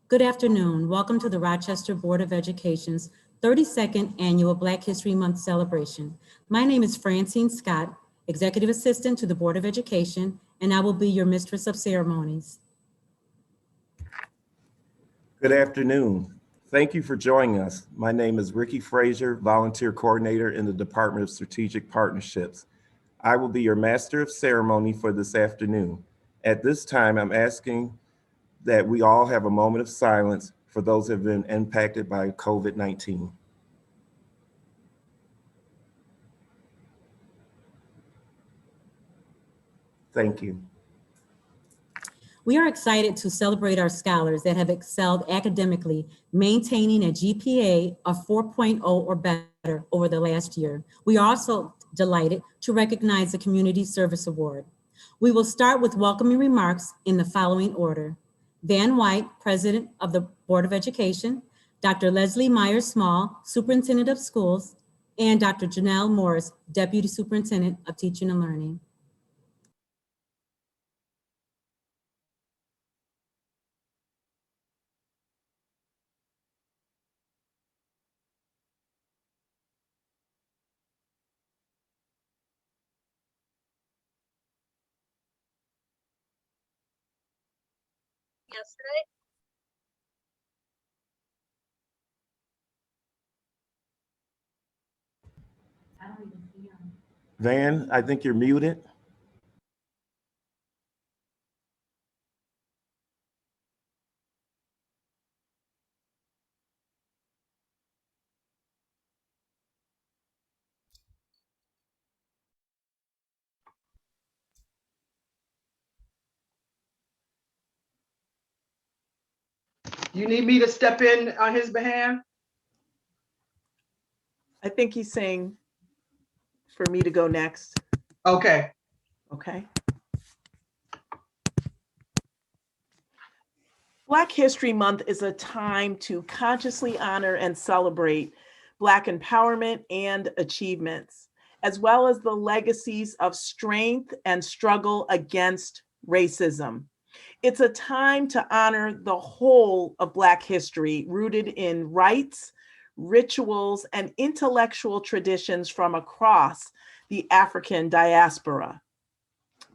Good afternoon. Welcome to the Rochester Board of Education's 32nd Annual Black History Month celebration. My name is Francine Scott, Executive Assistant to the Board of Education, and I will be your Mistress of Ceremonies. Good afternoon. Thank you for joining us. My name is Ricky Frazier, Volunteer Coordinator in the Department of Strategic Partnerships. I will be your Master of Ceremony for this afternoon. At this time, I'm asking that we all have a moment of silence for those who have been impacted by COVID-19. Thank you. We are excited to celebrate our scholars that have excelled academically, maintaining a GPA of 4.0 or better over the last year. We are also delighted to recognize the Community Service Award. We will start with welcoming remarks in the following order. Van White, President of the Board of Education, Dr. Leslie Myers Small, Superintendent of Schools, and Dr. Janelle Morris, Deputy Superintendent of Teaching and Learning. Yesterday. I don't even see him. Van, I think you're muted. You need me to step in on his behalf? I think he's saying for me to go next. Okay. Okay. Black History Month is a time to consciously honor and celebrate Black empowerment and achievements, as well as the legacies of strength and struggle against racism. It's a time to honor the whole of Black history, rooted in rights, rituals, and intellectual traditions from across the African diaspora.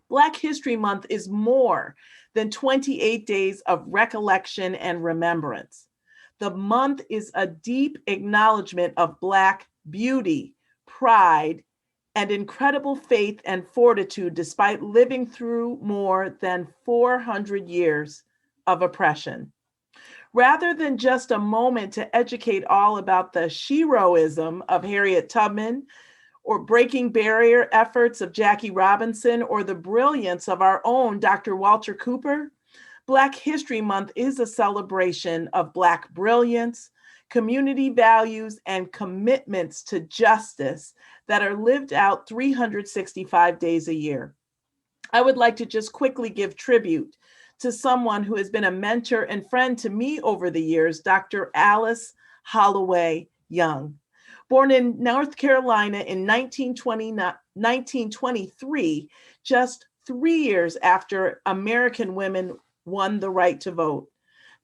Black History Month is more than 28 days of recollection and remembrance. The month is a deep acknowledgement of Black beauty, pride, and incredible faith and fortitude despite living through more than 400 years of oppression. Rather than just a moment to educate all about the sheroism of Harriet Tubman, or breaking barrier efforts of Jackie Robinson, or the brilliance of our own Dr. Walter Cooper, Black History Month is a celebration of Black brilliance, community values, and commitments to justice that are lived out 365 days a year. I would like to just quickly give tribute to someone who has been a mentor and friend to me over the years, Dr. Alice Holloway Young. Born in North Carolina in 1923, just 3 years after American women won the right to vote,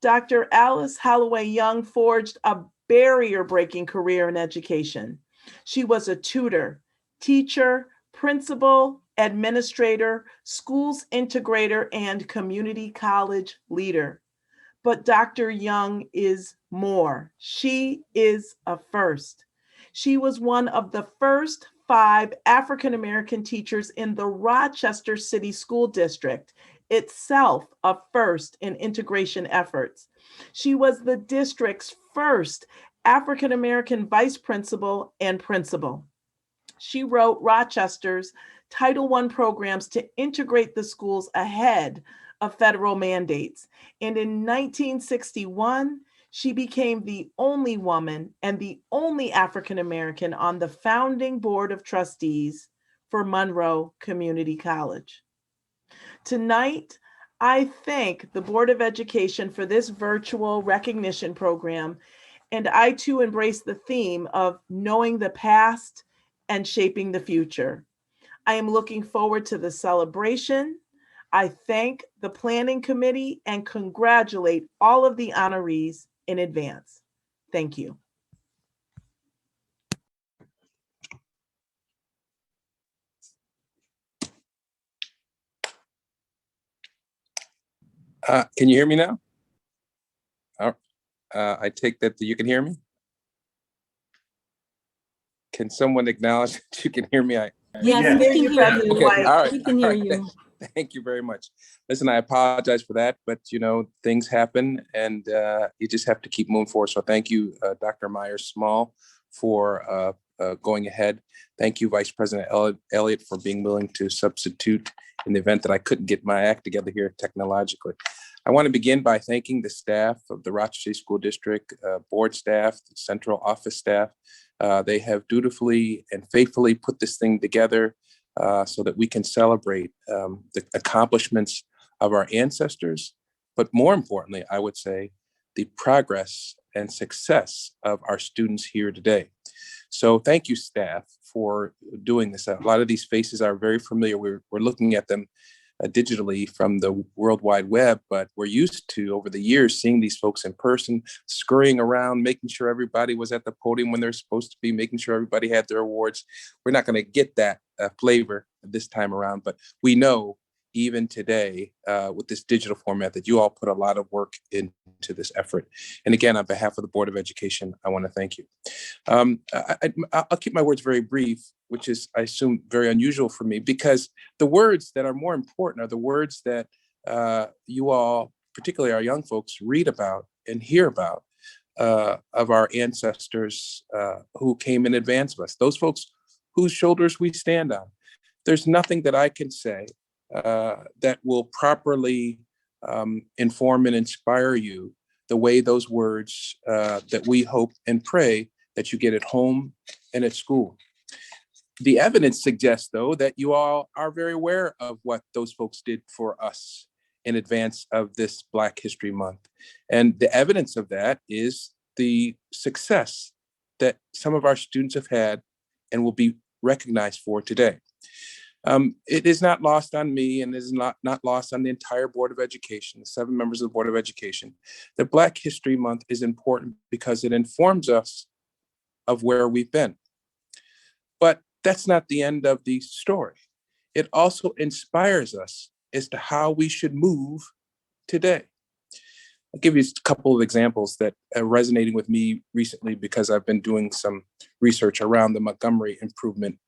Dr. Alice Holloway Young forged a barrier-breaking career in education. She was a tutor, teacher, principal, administrator, schools integrator, and community college leader. But Dr. Young is more. She is a first. She was one of the first 5 African-American teachers in the Rochester City School District, itself a first in integration efforts. She was the district's first African-American vice principal and principal. She wrote Rochester's Title I programs to integrate the schools ahead of federal mandates. And in 1961, she became the only woman and the only African American on the founding board of trustees for Monroe Community College. Tonight, I thank the Board of Education for this virtual recognition program, and I too embrace the theme of knowing the past and shaping the future. I am looking forward to the celebration. I thank the planning committee and congratulate all of the honorees in advance. Thank you. Can you hear me now? I take that you can hear me. Can someone acknowledge that you can hear me? Yes, Yes. we can hear President you. Okay, all right. We can hear all right, you. Thank you very much. Listen, I apologize for that, but things happen, and you just have to keep moving forward. So thank you, Dr. Myers-Small, for going ahead. Thank you, Vice President Elliott, for being willing to substitute in the event that I couldn't get my act together here technologically. I want to begin by thanking the staff of the Rochester School District, board staff, the central office staff. They have dutifully and faithfully put this thing together so that we can celebrate the accomplishments of our ancestors, but more importantly, I would say, the progress and success of our students here today. So thank you, staff, for doing this. A lot of these faces are very familiar. We're looking at them digitally from the World Wide Web, but we're used to, over the years, seeing these folks in person, scurrying around, making sure everybody was at the podium when they're supposed to be, making sure everybody had their awards. We're not going to get that flavor this time around, but we know even today with this digital format that you all put a lot of work into this effort. And again, on behalf of the Board of Education, I want to thank you. I'll keep my words very brief, which is, I assume, very unusual for me, because the words that are more important are the words that you all, particularly our young folks, read about and hear about of our ancestors who came in advance of us, those folks whose shoulders we stand on. There's nothing that I can say that will properly inform and inspire you the way those words that we hope and pray that you get at home and at school. The evidence suggests, though, that you all are very aware of what those folks did for us in advance of this Black History Month. And the evidence of that is the success that some of our students have had and will be recognized for today. It is not lost on me, and is not lost on the entire Board of Education, the 7 members of the Board of Education, that Black History Month is important because it informs us of where we've been. But that's not the end of the story. It also inspires us as to how we should move today. I'll give you a couple of examples that are resonating with me recently because I've been doing some research around the Montgomery Improvement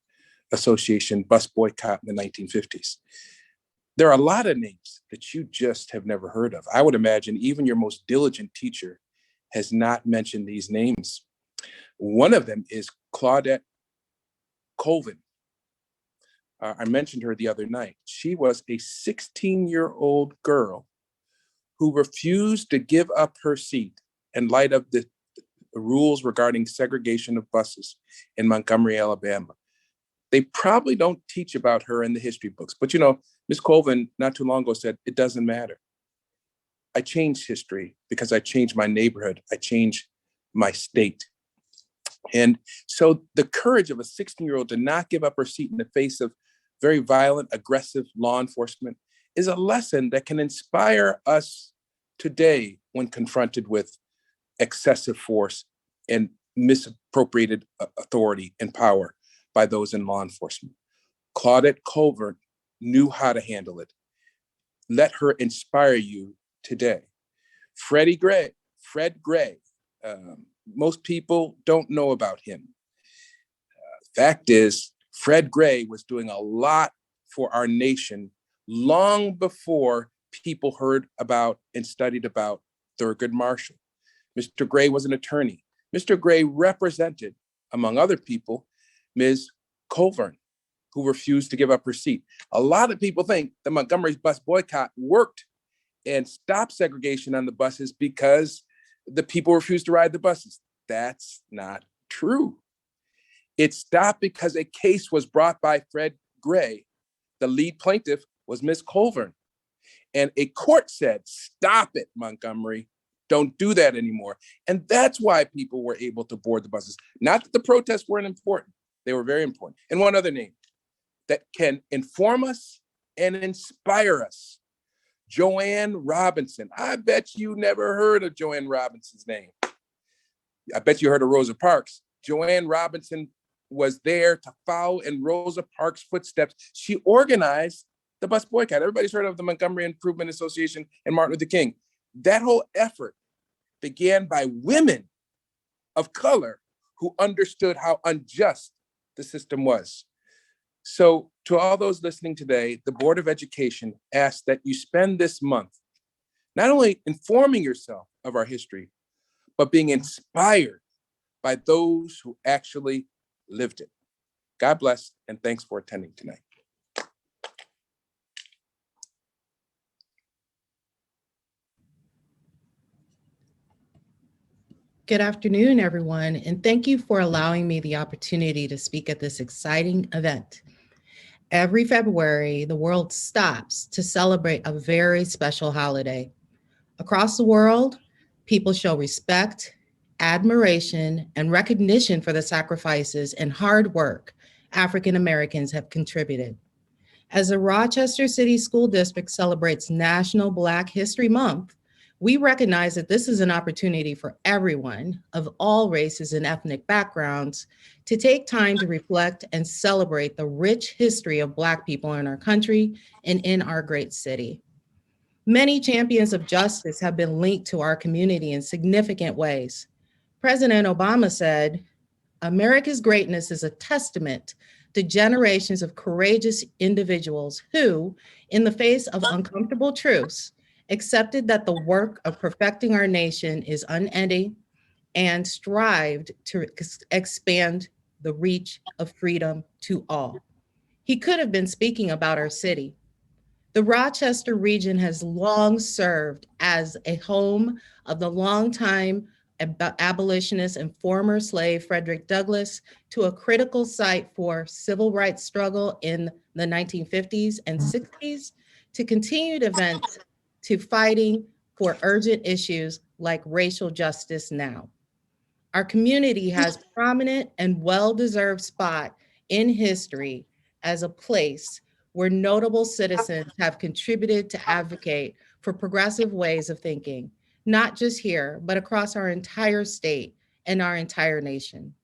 Association bus boycott in the 1950s. There are a lot of names that you just have never heard of. I would imagine even your most diligent teacher has not mentioned these names. One of them is Claudette Colvin. I mentioned her the other night. She was a 16-year-old girl who refused to give up her seat in light of the rules regarding segregation of buses in Montgomery, Alabama. They probably don't teach about her in the history books, but Ms. Colvin not too long ago said, it doesn't matter. I changed history because I changed my neighborhood. I changed my state. And so the courage of a 16-year-old to not give up her seat in the face of very violent, aggressive law enforcement is a lesson that can inspire us today when confronted with excessive force and misappropriated authority and power by those in law enforcement. Claudette Colvin knew how to handle it. Let her inspire you today. Fred Gray, most people don't know about him. Fact is, Fred Gray was doing a lot for our nation long before people heard about and studied about Thurgood Marshall. Mr. Gray was an attorney. Mr. Gray represented, among other people, Ms. Colvin, who refused to give up her seat. A lot of people think the Montgomery's bus boycott worked and stopped segregation on the buses because the people refused to ride the buses. That's not true. It stopped because a case was brought by Fred Gray. The lead plaintiff was Ms. Colvin. And a court said, stop it, Montgomery. Don't do that anymore. And that's why people were able to board the buses. Not that the protests weren't important. They were very important. And one other name that can inform us and inspire us. Joanne Robinson. I bet you never heard of Joanne Robinson's name. I bet you heard of Rosa Parks. Joanne Robinson was there to follow in Rosa Parks' footsteps. She organized the bus boycott. Everybody's heard of the Montgomery Improvement Association and Martin Luther King. That whole effort began by women of color who understood how unjust the system was. So to all those listening today, the Board of Education asks that you spend this month not only informing yourself of our history, but being inspired by those who actually lived it. God bless, and thanks for attending tonight. Good afternoon, everyone, and thank you for allowing me the opportunity to speak at this exciting event. Every February, the world stops to celebrate a very special holiday. Across the world, people show respect, admiration, and recognition for the sacrifices and hard work African Americans have contributed. As the Rochester City School District celebrates National Black History Month, we recognize that this is an opportunity for everyone of all races and ethnic backgrounds to take time to reflect and celebrate the rich history of Black people in our country and in our great city. Many champions of justice have been linked to our community in significant ways. President Obama said, "America's greatness is a testament to generations of courageous individuals who, in the face of uncomfortable truths, accepted that the work of perfecting our nation is unending and strived to expand the reach of freedom to all." He could have been speaking about our city. The Rochester region has long served as a home of the longtime abolitionist and former slave Frederick Douglass, to a critical site for civil rights struggle in the 1950s and 60s, to continued events, to fighting for urgent issues like racial justice now. Our community has prominent and well-deserved spot in history as a place where notable citizens have contributed to advocate for progressive ways of thinking, not just here, but across our entire state and our entire nation.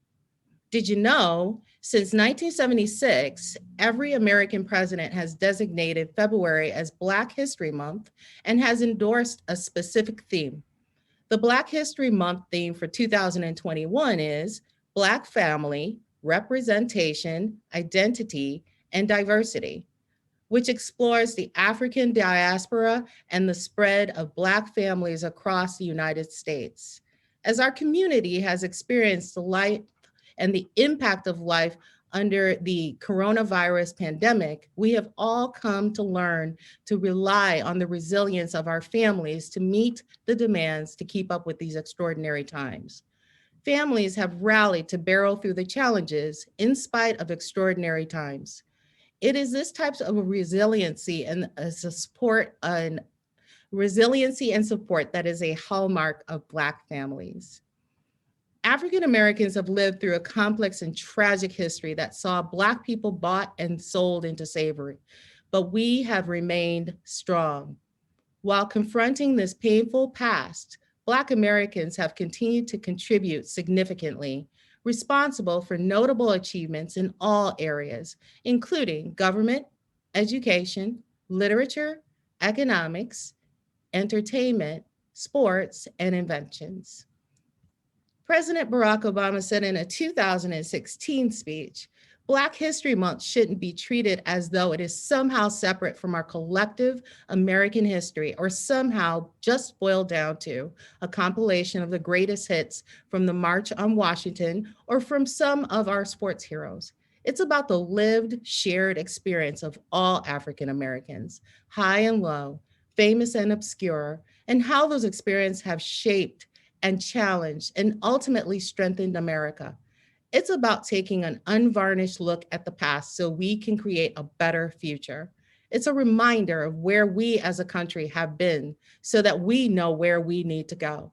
Did you know, since 1976, every American president has designated February as Black History Month and has endorsed a specific theme. The Black History Month theme for 2021 is Black Family, Representation, Identity, and Diversity, which explores the African diaspora and the spread of Black families across the United States. As our community has experienced the life and the impact of life under the coronavirus pandemic, we have all come to learn to rely on the resilience of our families to meet the demands to keep up with these extraordinary times. Families have rallied to barrel through the challenges in spite of extraordinary times. It is this type of resiliency and support that is a hallmark of Black families. African Americans have lived through a complex and tragic history that saw Black people bought and sold into slavery, but we have remained strong. While confronting this painful past, Black Americans have continued to contribute significantly, responsible for notable achievements in all areas, including government, education, literature, economics, entertainment, sports, and inventions. President Barack Obama said in a 2016 speech, Black History Month shouldn't be treated as though it is somehow separate from our collective American history or somehow just boiled down to a compilation of the greatest hits from the March on Washington or from some of our sports heroes. It's about the lived, shared experience of all African Americans, high and low, famous and obscure, and how those experiences have shaped and challenged and ultimately strengthened America. It's about taking an unvarnished look at the past so we can create a better future. It's a reminder of where we as a country have been so that we know where we need to go.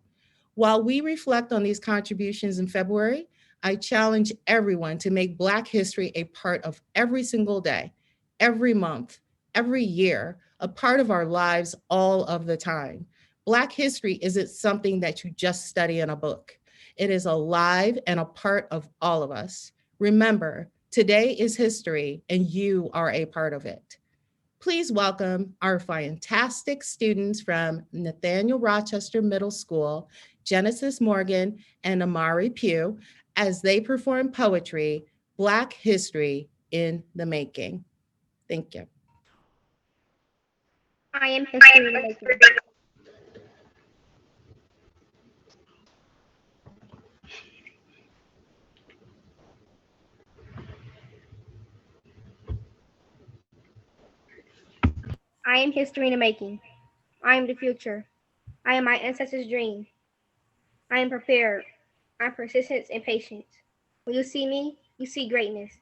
While we reflect on these contributions in February, I challenge everyone to make Black history a part of every single day, every month, every year, a part of our lives all of the time. Black history isn't something that you just study in a book. It is alive and a part of all of us. Remember, today is history and you are a part of it. Please welcome our fantastic students from Nathaniel Rochester Middle School, Genesis Morgan and Amari Pugh, as they perform poetry, Black History in the Making. Thank you. I am history in the making. I am history in the making. I am the future. I am my ancestors' dream. I am prepared. I'm persistence and patience. When you see me, you see greatness.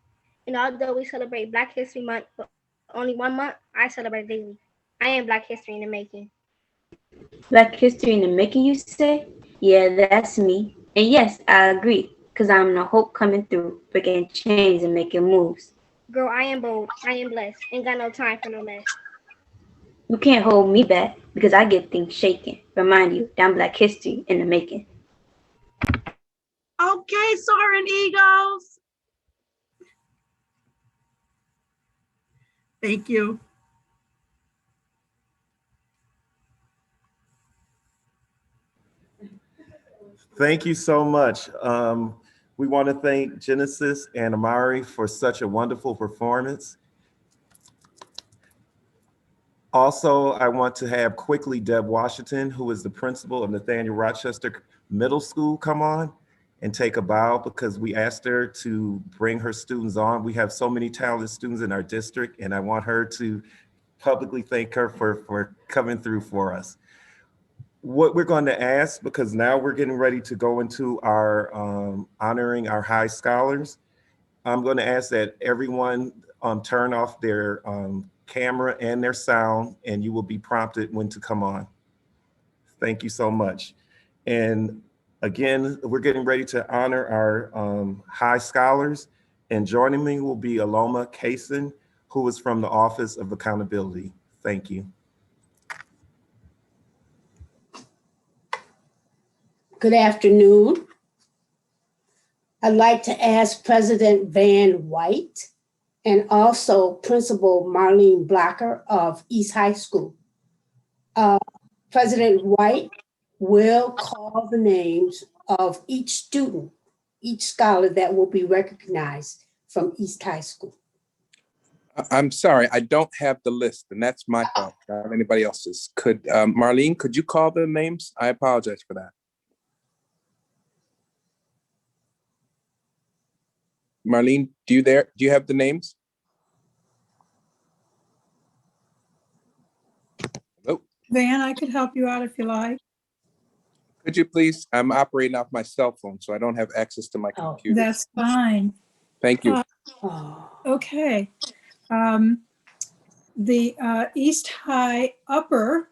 And although we celebrate Black History Month for only 1 month, I celebrate daily. I am Black history in the making. Black history in the making, you say? Yeah, that's me. And yes, I agree, because I'm the hope coming through, breaking chains and making moves. Girl, I am bold. I am blessed. Ain't got no time for no mess. You can't hold me back, because I get things shaking. Remind you that I'm Black history in the making. Okay, Soaring Eagles. Thank you. Thank you so much. We want to thank Genesis and Amari for such a wonderful performance. Also, I want to have quickly Deb Washington, who is the principal of Nathaniel Rochester Middle School, come on and take a bow, because we asked her to bring her students on. We have so many talented students in our district, and I want her to publicly thank her for coming through for us. What we're going to ask, because now we're getting ready to go into our honoring our high scholars, I'm going to ask that everyone turn off their camera and their sound, and you will be prompted when to come on. Thank you so much. And again, we're getting ready to honor our high scholars, and joining me will be Aloma Kasim, who is from the Office of Accountability. Thank you. Good afternoon. I'd like to ask President Van White and also Principal Marlene Blocker of East High School. President White will call the names of each student, each scholar that will be recognized from East High School. I'm sorry, I don't have the list, and that's my fault, not anybody else's. Could Marlene, could you call the names? I apologize for that. Marlene, do you have the names? Hello? Van, I could help you out if you like. Could you please? I'm operating off my cell phone, so I don't have access to my computer. That's fine. Thank you. Okay. The East High Upper,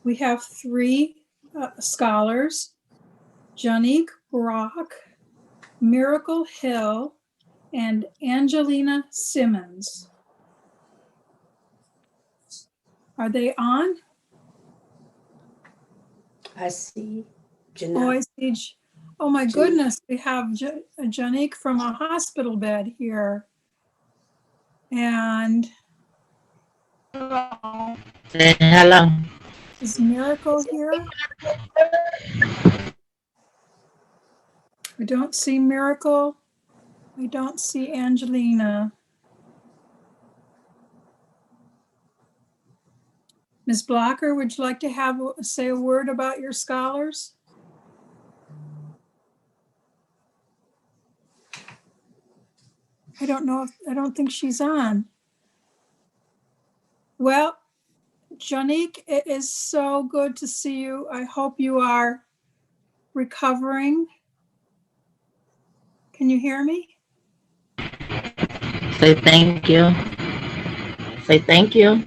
we have 3 scholars: Janique Brock, Miracle Hill, and Angelina Simmons. Are they on? I see. Oh, I see. Oh my goodness, we have Janique from a hospital bed here. And hello. Is Miracle here? I don't see Miracle. I don't see Angelina. Ms. Blocker, would you like to say a word about your scholars? I don't think she's on. Well, Janique, it is so good to see you. I hope you are recovering. Can you hear me? Say thank you. Say thank you.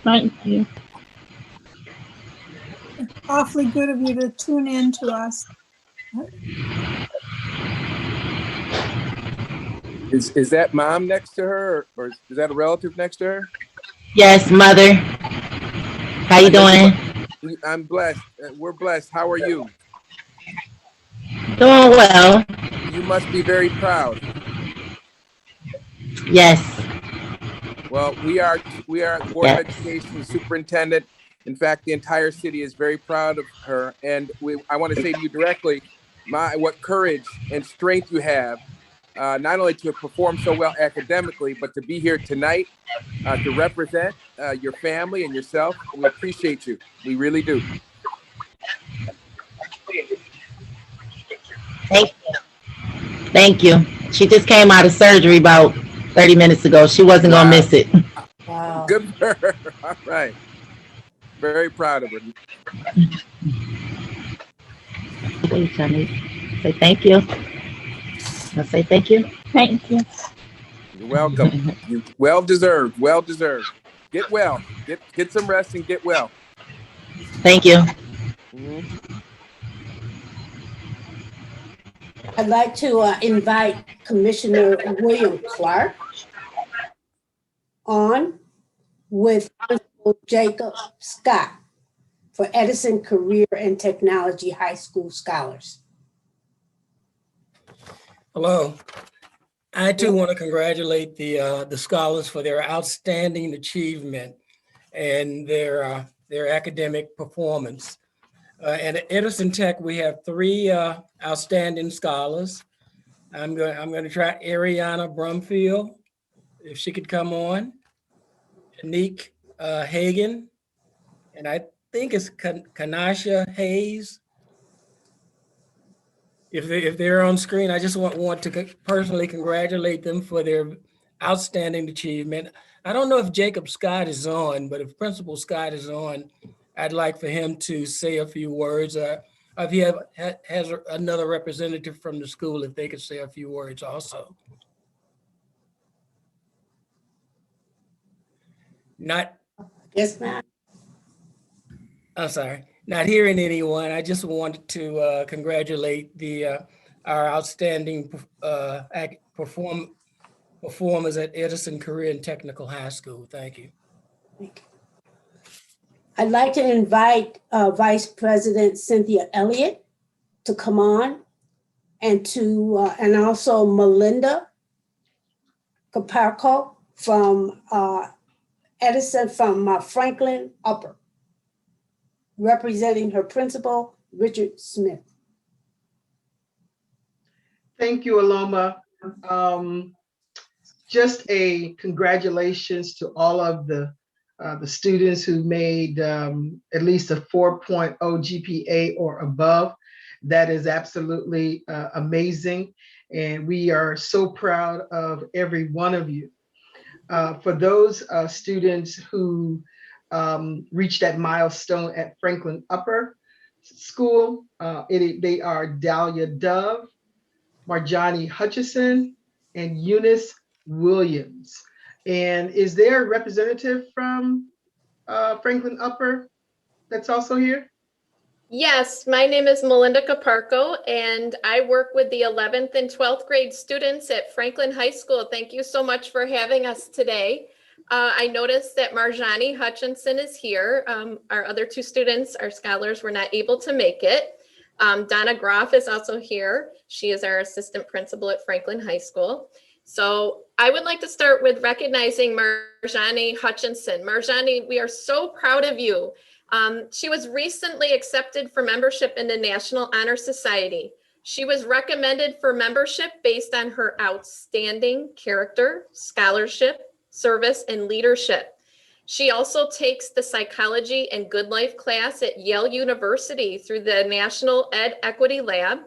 Thank you. It's awfully good of you to tune in to us. Is that mom next to her, or is that a relative next to her? Yes, mother. How you I know doing? I'm blessed. We're blessed. How are you? Doing well. You must be very proud. Yes, Well, we are the Board of yes. Education, the superintendent. In fact, the entire city is very proud of her. And I want to say to you directly, what courage and strength you have, not only to perform so well academically, but to be here tonight to represent your family and yourself. We appreciate you. We really do. Thank Thank you. She just came out of surgery about 30 minutes ago. She wasn't gonna Wow. miss it. Wow. Good for her. All right. Very proud of her. Wait, Johnny. Say thank you. I'll say thank you. Thank you. You're welcome. You well deserved. Well deserved. Get well. Get some rest and get well. Thank you. Mhm. I'd like to invite Commissioner William Clark on with Principal Jacob Scott for Edison Career and Technology High School Scholars. Hello. I too want to congratulate the scholars for their outstanding achievement and their academic performance. And at Edison Tech, we have three outstanding scholars. I'm going to try Ariana Brumfield, if she could come on. Nick Hagan, and I think it's Kanasha Hayes. If they're on screen, I just want to personally congratulate them for their outstanding achievement. I don't know if Jacob Scott is on, but if Principal Scott is on, I'd like for him to say a few words. If he has another representative from the school, if they could say a few words also. Not. Yes, ma'am. I'm sorry, not hearing anyone. I just wanted to congratulate our outstanding performers at Edison Career and Technical High School. Thank you. I'd like to invite Vice President Cynthia Elliott to come on and also Melinda Caparco from Edison from Franklin Upper, representing her principal, Richard Smith. Thank you, Aloma. Just a congratulations to all of the students who made at least a 4.0 GPA or above. That is absolutely amazing. And we are so proud of every one of you. For those students who reached that milestone at Franklin Upper School, they are Dahlia Dove, Marjani Hutchinson, and Eunice Williams. And is there a representative from Franklin Upper that's also here? Yes, my name is Melinda Caparco, and I work with the 11th and 12th grade students at Franklin High School. Thank you so much for having us today. I noticed that Marjani Hutchinson is here. Our other two students, our scholars, were not able to make it. Donna Groff is also here. She is our assistant principal at Franklin High School. So I would like to start with recognizing Marjani Hutchinson. Marjani, we are so proud of you. She was recently accepted for membership in the National Honor Society. She was recommended for membership based on her outstanding character, scholarship, service, and leadership. She also takes the psychology and good life class at Yale University through the National Ed Equity Lab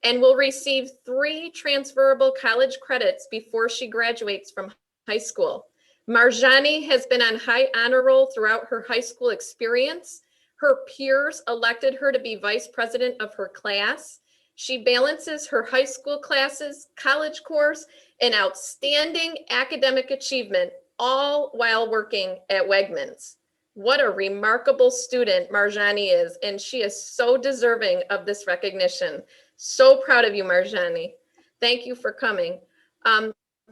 and will receive 3 transferable college credits before she graduates from high school. Marjani has been on high honor roll throughout her high school experience. Her peers elected her to be vice president of her class. She balances her high school classes, college course, and outstanding academic achievement, all while working at Wegmans. What a remarkable student Marjani is, and she is so deserving of this recognition. So proud of you, Marjani. Thank you for coming.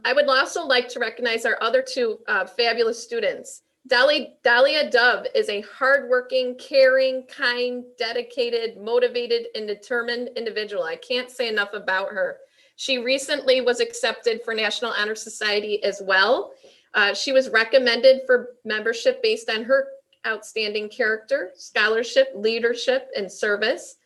I would also like to recognize our other two fabulous students, Dahlia Dove is a hardworking, caring, kind, dedicated, motivated, and determined individual. I can't say enough about her. She recently was accepted for National Honor Society as well. She was recommended for membership based on her outstanding character, scholarship, leadership, and service.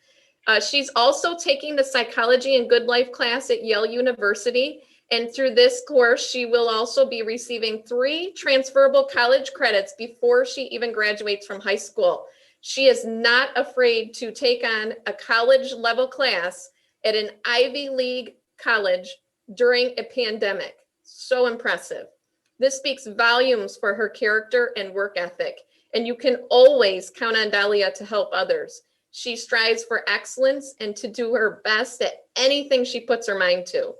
She's also taking the Psychology and Good Life class at Yale University. And through this course, she will also be receiving 3 transferable college credits before she even graduates from high school. She is not afraid to take on a college level class at an Ivy League college during a pandemic. So impressive. This speaks volumes for her character and work ethic. And you can always count on Dahlia to help others. She strives for excellence and to do her best at anything she puts her mind to.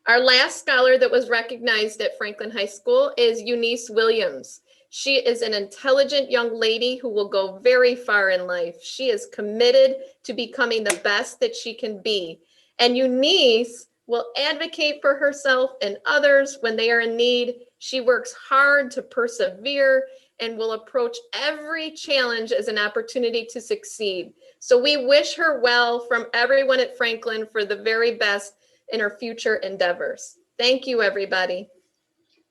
Our last scholar that was recognized at Franklin High School is Eunice Williams. She is an intelligent young lady who will go very far in life. She is committed to becoming the best that she can be. And Eunice will advocate for herself and others when they are in need. She works hard to persevere and will approach every challenge as an opportunity to succeed. So we wish her well from everyone at Franklin for the very best in her future endeavors. Thank you, everybody.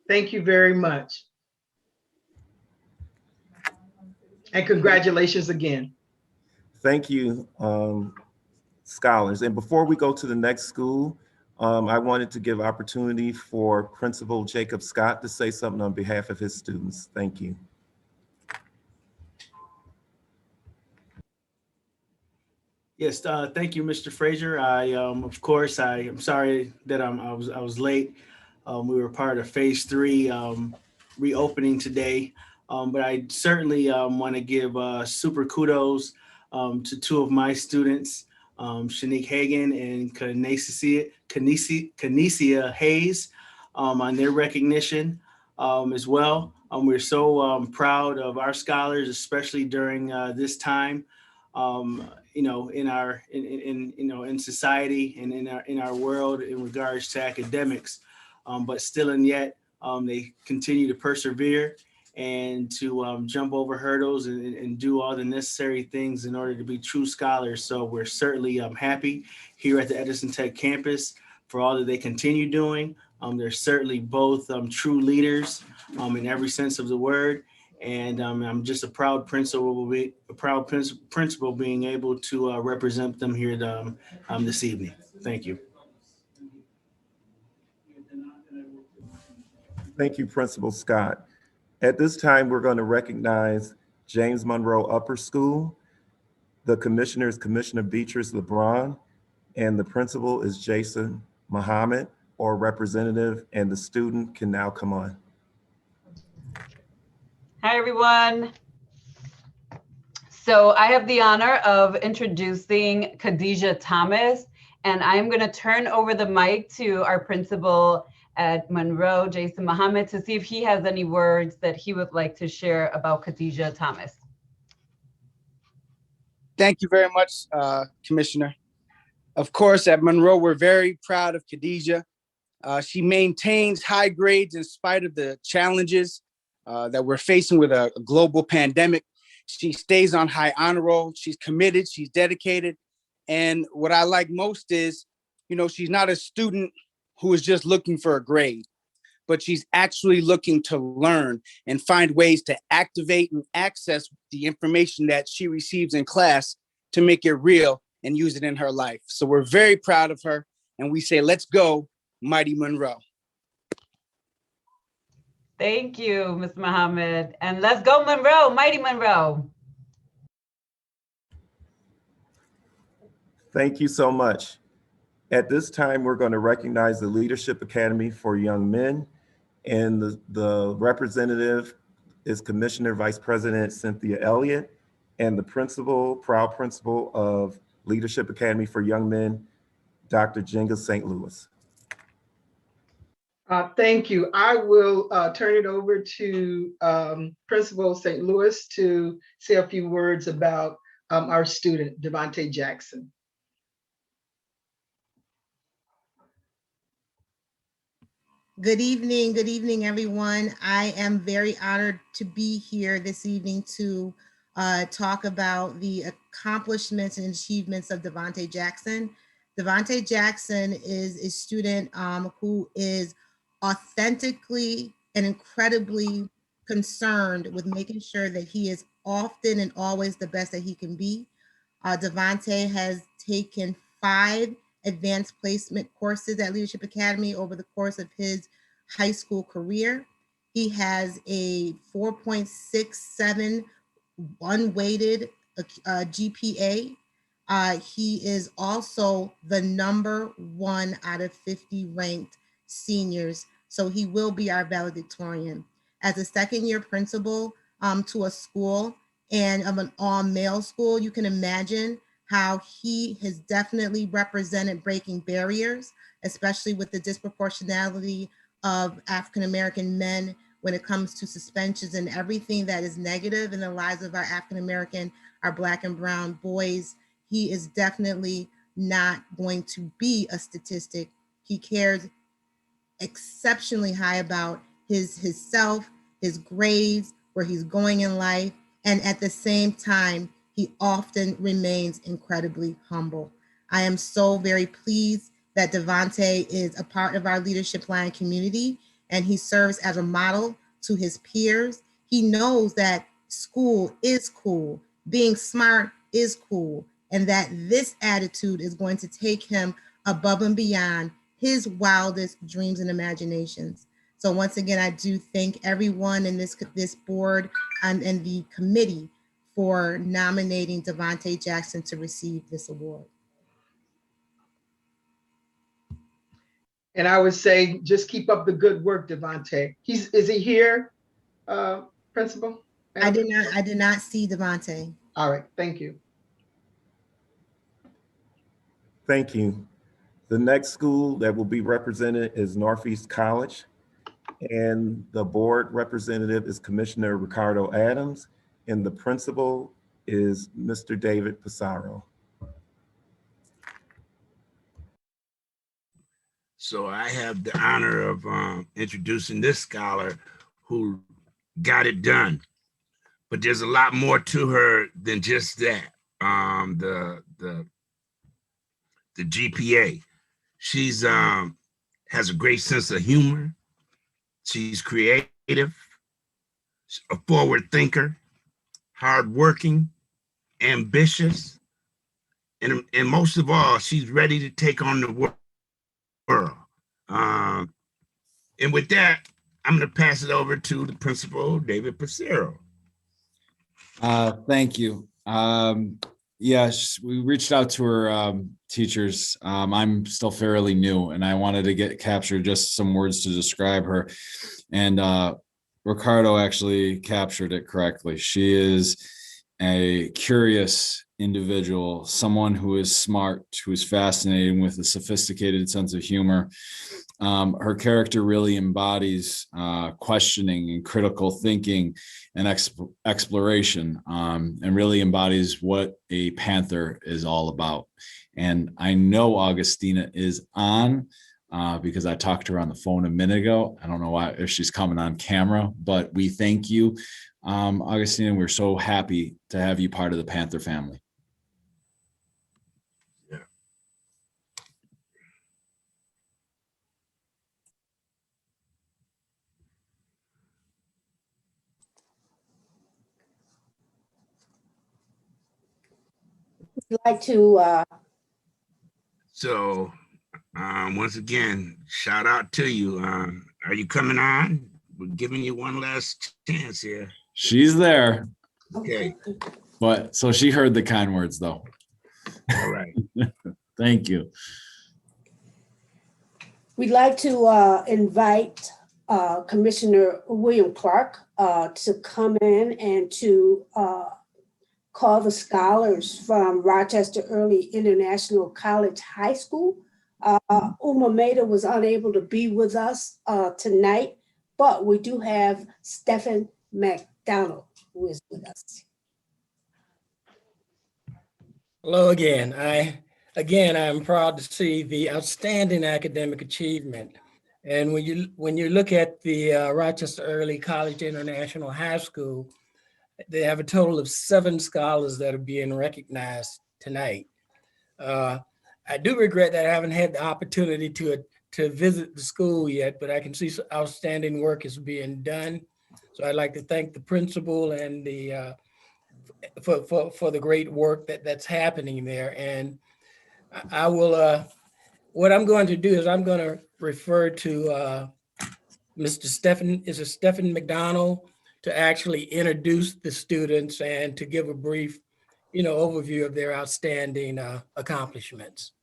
Thank you very much. And congratulations again. Thank you, scholars. And before we go to the next school, I wanted to give opportunity for Principal Jacob Scott to say something on behalf of his students. Thank you. Yes, thank you, Mr. Frazier. Of course, I am sorry that I was late. We were part of Phase 3 reopening today, but I certainly want to give super kudos to 2 of my students, Shanique Hagan and Kanesia Hayes, on their recognition as well. We're so proud of our scholars, especially during this time. In society and in our world in regards to academics, but still and yet they continue to persevere and to jump over hurdles and do all the necessary things in order to be true scholars. So we're certainly happy here at the Edison Tech campus for all that they continue doing. They're certainly both true leaders in every sense of the word. And I'm just a proud principal being able to represent them here this evening. Thank you. Thank you, Principal Scott. At this time, we're going to recognize James Monroe Upper School. The commissioner is Commissioner Beatrice LeBron, and the principal is Jason Muhammad, or representative, and the student can now come on. Hi, everyone. So I have the honor of introducing Khadijah Thomas, and I'm going to turn over the mic to our principal at Monroe, Jason Muhammad, to see if he has any words that he would like to share about Khadijah Thomas. Thank you very much, Commissioner. Of course, at Monroe, we're very proud of Khadijah. She maintains high grades in spite of the challenges that we're facing with a global pandemic. She stays on high honor roll. She's committed, she's dedicated. And what I like most is, she's not a student who is just looking for a grade, but she's actually looking to learn and find ways to activate and access the information that she receives in class to make it real and use it in her life. So we're very proud of her. And we say, let's go, Mighty Monroe. Thank you, Ms. Muhammad. And let's go Monroe, Mighty Monroe. Thank you so much. At this time, we're going to recognize the Leadership Academy for Young Men. And the representative is Commissioner Vice President Cynthia Elliott, and the proud principal of Leadership Academy for Young Men, Dr. Jenga St. Louis. Thank you. I will turn it over to Principal St. Louis to say a few words about our student, Devontae Jackson. Good evening, everyone. I am very honored to be here this evening to talk about the accomplishments and achievements of Devontae Jackson. Devontae Jackson is a student who is authentically and incredibly concerned with making sure that he is often and always the best that he can be. Devontae has taken 5 advanced placement courses at Leadership Academy over the course of his high school career. He has a 4.67 unweighted GPA. He is also the #1 out of 50 ranked seniors, so he will be our valedictorian. As a second-year principal to a school and of an all-male school, you can imagine how he has definitely represented breaking barriers, especially with the disproportionality of African-American men when it comes to suspensions and everything that is negative in the lives of our African-American, our Black and brown boys. He is definitely not going to be a statistic. He cares exceptionally high about his self, his grades, where he's going in life, and at the same time, he often remains incredibly humble. I am so very pleased that Devontae is a part of our leadership line community, and he serves as a model to his peers. He knows that school is cool, being smart is cool, and that this attitude is going to take him above and beyond his wildest dreams and imaginations. So once again, I do thank everyone in this board and the committee for nominating Devontae Jackson to receive this award. And I would say, just keep up the good work, Devontae. Is he here, Principal? I did not see Devontae. All right, thank you. Thank you. The next school that will be represented is Northeast College, and the board representative is Commissioner Ricardo Adams, and the principal is Mr. David Pissarro. So I have the honor of introducing this scholar who got it done. But there's a lot more to her than just that. The GPA. She's has a great sense of humor. She's creative, a forward thinker, hardworking, ambitious, and most of all, she's ready to take on the world. And with that, I'm going to pass it over to the principal, David Pissarro. Thank you. Yes, we reached out to her teachers. I'm still fairly new, and I wanted to capture just some words to describe her. And Ricardo actually captured it correctly. She is a curious individual, someone who is smart, who is fascinating with a sophisticated sense of humor. Her character really embodies questioning and critical thinking and exploration, and really embodies what a Panther is all about. And I know Augustina is on because I talked to her on the phone a minute ago. I don't know if she's coming on camera, but we thank you, Augustina. We're so happy to have you part of the Panther family. Like to So once again, shout out to you. Are you coming on? We're giving you one last chance here. She's there. Okay. But so she heard the kind words though. All right. Thank you. We'd like to invite Commissioner William Clark to come in and to call the scholars from Rochester Early International College High School. Uma Maida was unable to be with us tonight, but we do have Stephen McDonald who is with us. Hello again. I'm proud to see the outstanding academic achievement And when you look at the Rochester Early College International High School, they have a total of 7 scholars that are being recognized tonight. I do regret that I haven't had the opportunity to visit the school yet, but I can see some outstanding work is being done. So I'd like to thank the principal and the for the great work that's happening there. And I will. What I'm going to do is I'm going to refer to Mr. Stephen McDonald to actually introduce the students and to give a brief, overview of their outstanding accomplishments.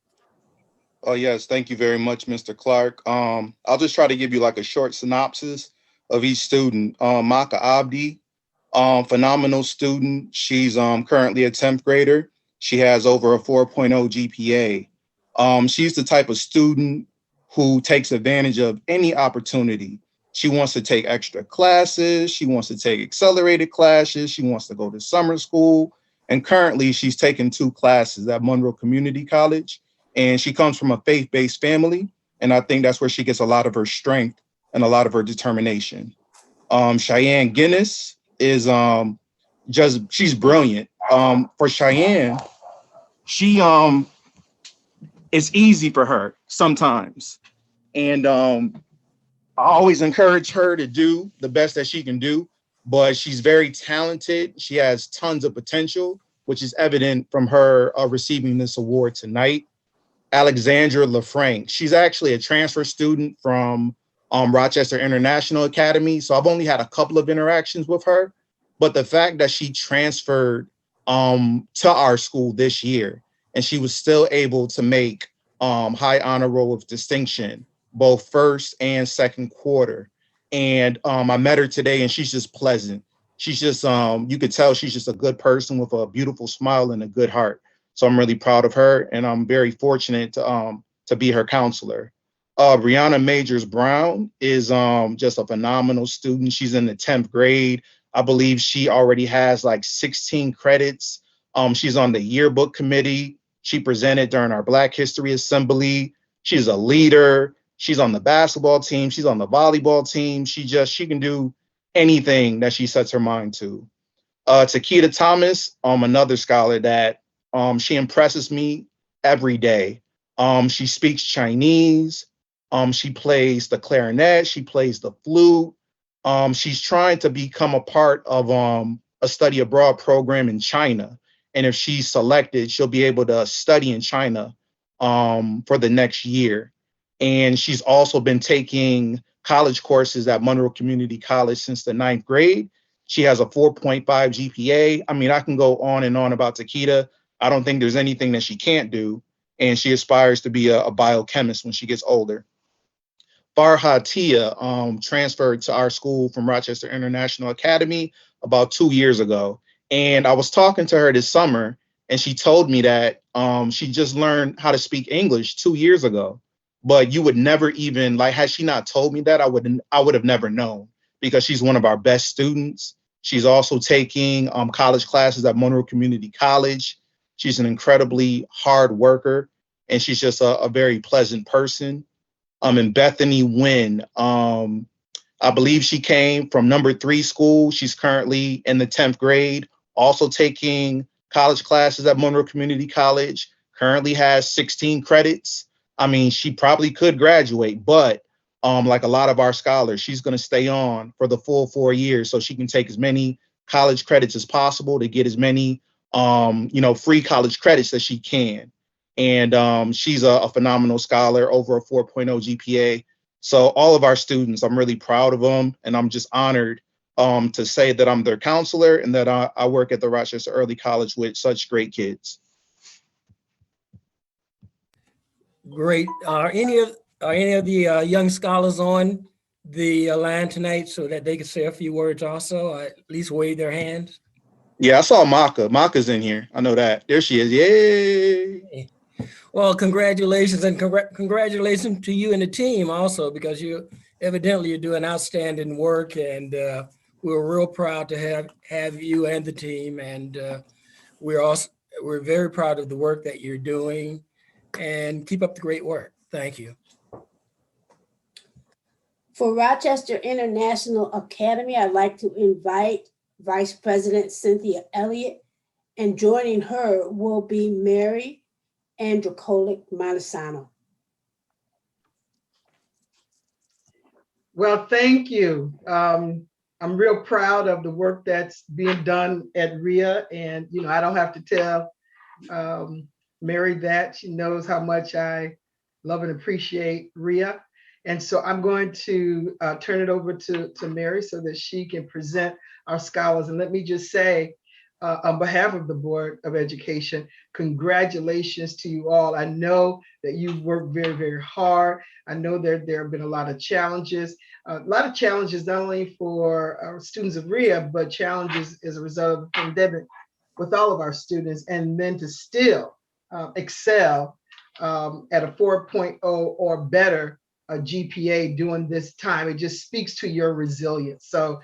Oh, yes. Thank you very much, Mr. Clark. I'll just try to give you like a short synopsis of each student. Maka Abdi, phenomenal student. She's currently a 10th grader. She has over a 4.0 GPA. She's the type of student who takes advantage of any opportunity. She wants to take extra classes. She wants to take accelerated classes. She wants to go to summer school. And currently she's taking 2 classes at Monroe Community College. And she comes from a faith-based family. And I think that's where she gets a lot of her strength and a lot of her determination. Cheyenne Guinness is she's brilliant. For Cheyenne, she it's easy for her sometimes. And I always encourage her to do the best that she can do, but she's very talented. She has tons of potential, which is evident from her receiving this award tonight. Alexandra Lafrank, she's actually a transfer student from Rochester International Academy. So I've only had a couple of interactions with her, but the fact that she transferred to our school this year and she was still able to make high honor roll with distinction, both first and second quarter. And I met her today and she's just pleasant. She's just, you could tell she's just a good person with a beautiful smile and a good heart. So I'm really proud of her and I'm very fortunate to be her counselor. Brianna Majors Brown is just a phenomenal student. She's in the 10th grade. I believe she already has like 16 credits. She's on the yearbook committee. She presented during our Black History Assembly. She's a leader. She's on the basketball team. She's on the volleyball team. She can do anything that she sets her mind to. Takita Thomas, another scholar that she impresses me every day. She speaks Chinese. She plays the clarinet. She plays the flute. She's trying to become a part of a study abroad program in China. And if she's selected, she'll be able to study in China for the next year. And she's also been taking college courses at Monroe Community College since the 9th grade. She has a 4.5 GPA. I mean, I can go on and on about Takita. I don't think there's anything that she can't do. And she aspires to be a biochemist when she gets older. Farhatia transferred to our school from Rochester International Academy about 2 years ago. And I was talking to her this summer and she told me that she just learned how to speak English 2 years ago. But you would never even, like, had she not told me that, I would have never known, because she's one of our best students. She's also taking college classes at Monroe Community College. She's an incredibly hard worker, and she's just a very pleasant person. And Bethany Nguyen, I believe she came from number 3 school. She's currently in the 10th grade, also taking college classes at Monroe Community College, currently has 16 credits. I mean, she probably could graduate, but like a lot of our scholars, she's going to stay on for the full 4 years so she can take as many college credits as possible to get as many, free college credits as she can. And she's a phenomenal scholar, over a 4.0 GPA. So all of our students, I'm really proud of them. And I'm just honored to say that I'm their counselor and that I work at the Rochester Early College with such great kids. Great. Are any of the young scholars on the line tonight so that they can say a few words also, or at least wave their hands? Yeah, I saw Maka. Maka's in here. I know that. There she is. Yay. Well, congratulations, and congratulations to you and the team also, because you evidently you're doing outstanding work, and we're real proud to have you and the team, and we're very proud of the work that you're doing, and keep up the great work. Thank you. For Rochester International Academy, I'd like to invite Vice President Cynthia Elliott, and joining her will be Mary Androcolic-Montesano. Well, thank you. I'm real proud of the work that's being done at RIA, and I don't have to tell Mary that. She knows how much I love and appreciate RIA. And so I'm going to turn it over to Mary so that she can present our scholars. And let me just say, on behalf of the Board of Education, congratulations to you all. I know that you've worked very, very hard. I know that there have been a lot of challenges not only for our students of RIA, but challenges as a result of the pandemic with all of our students, and then to still excel at a 4.0 or better GPA during this time. It just speaks to your resilience. So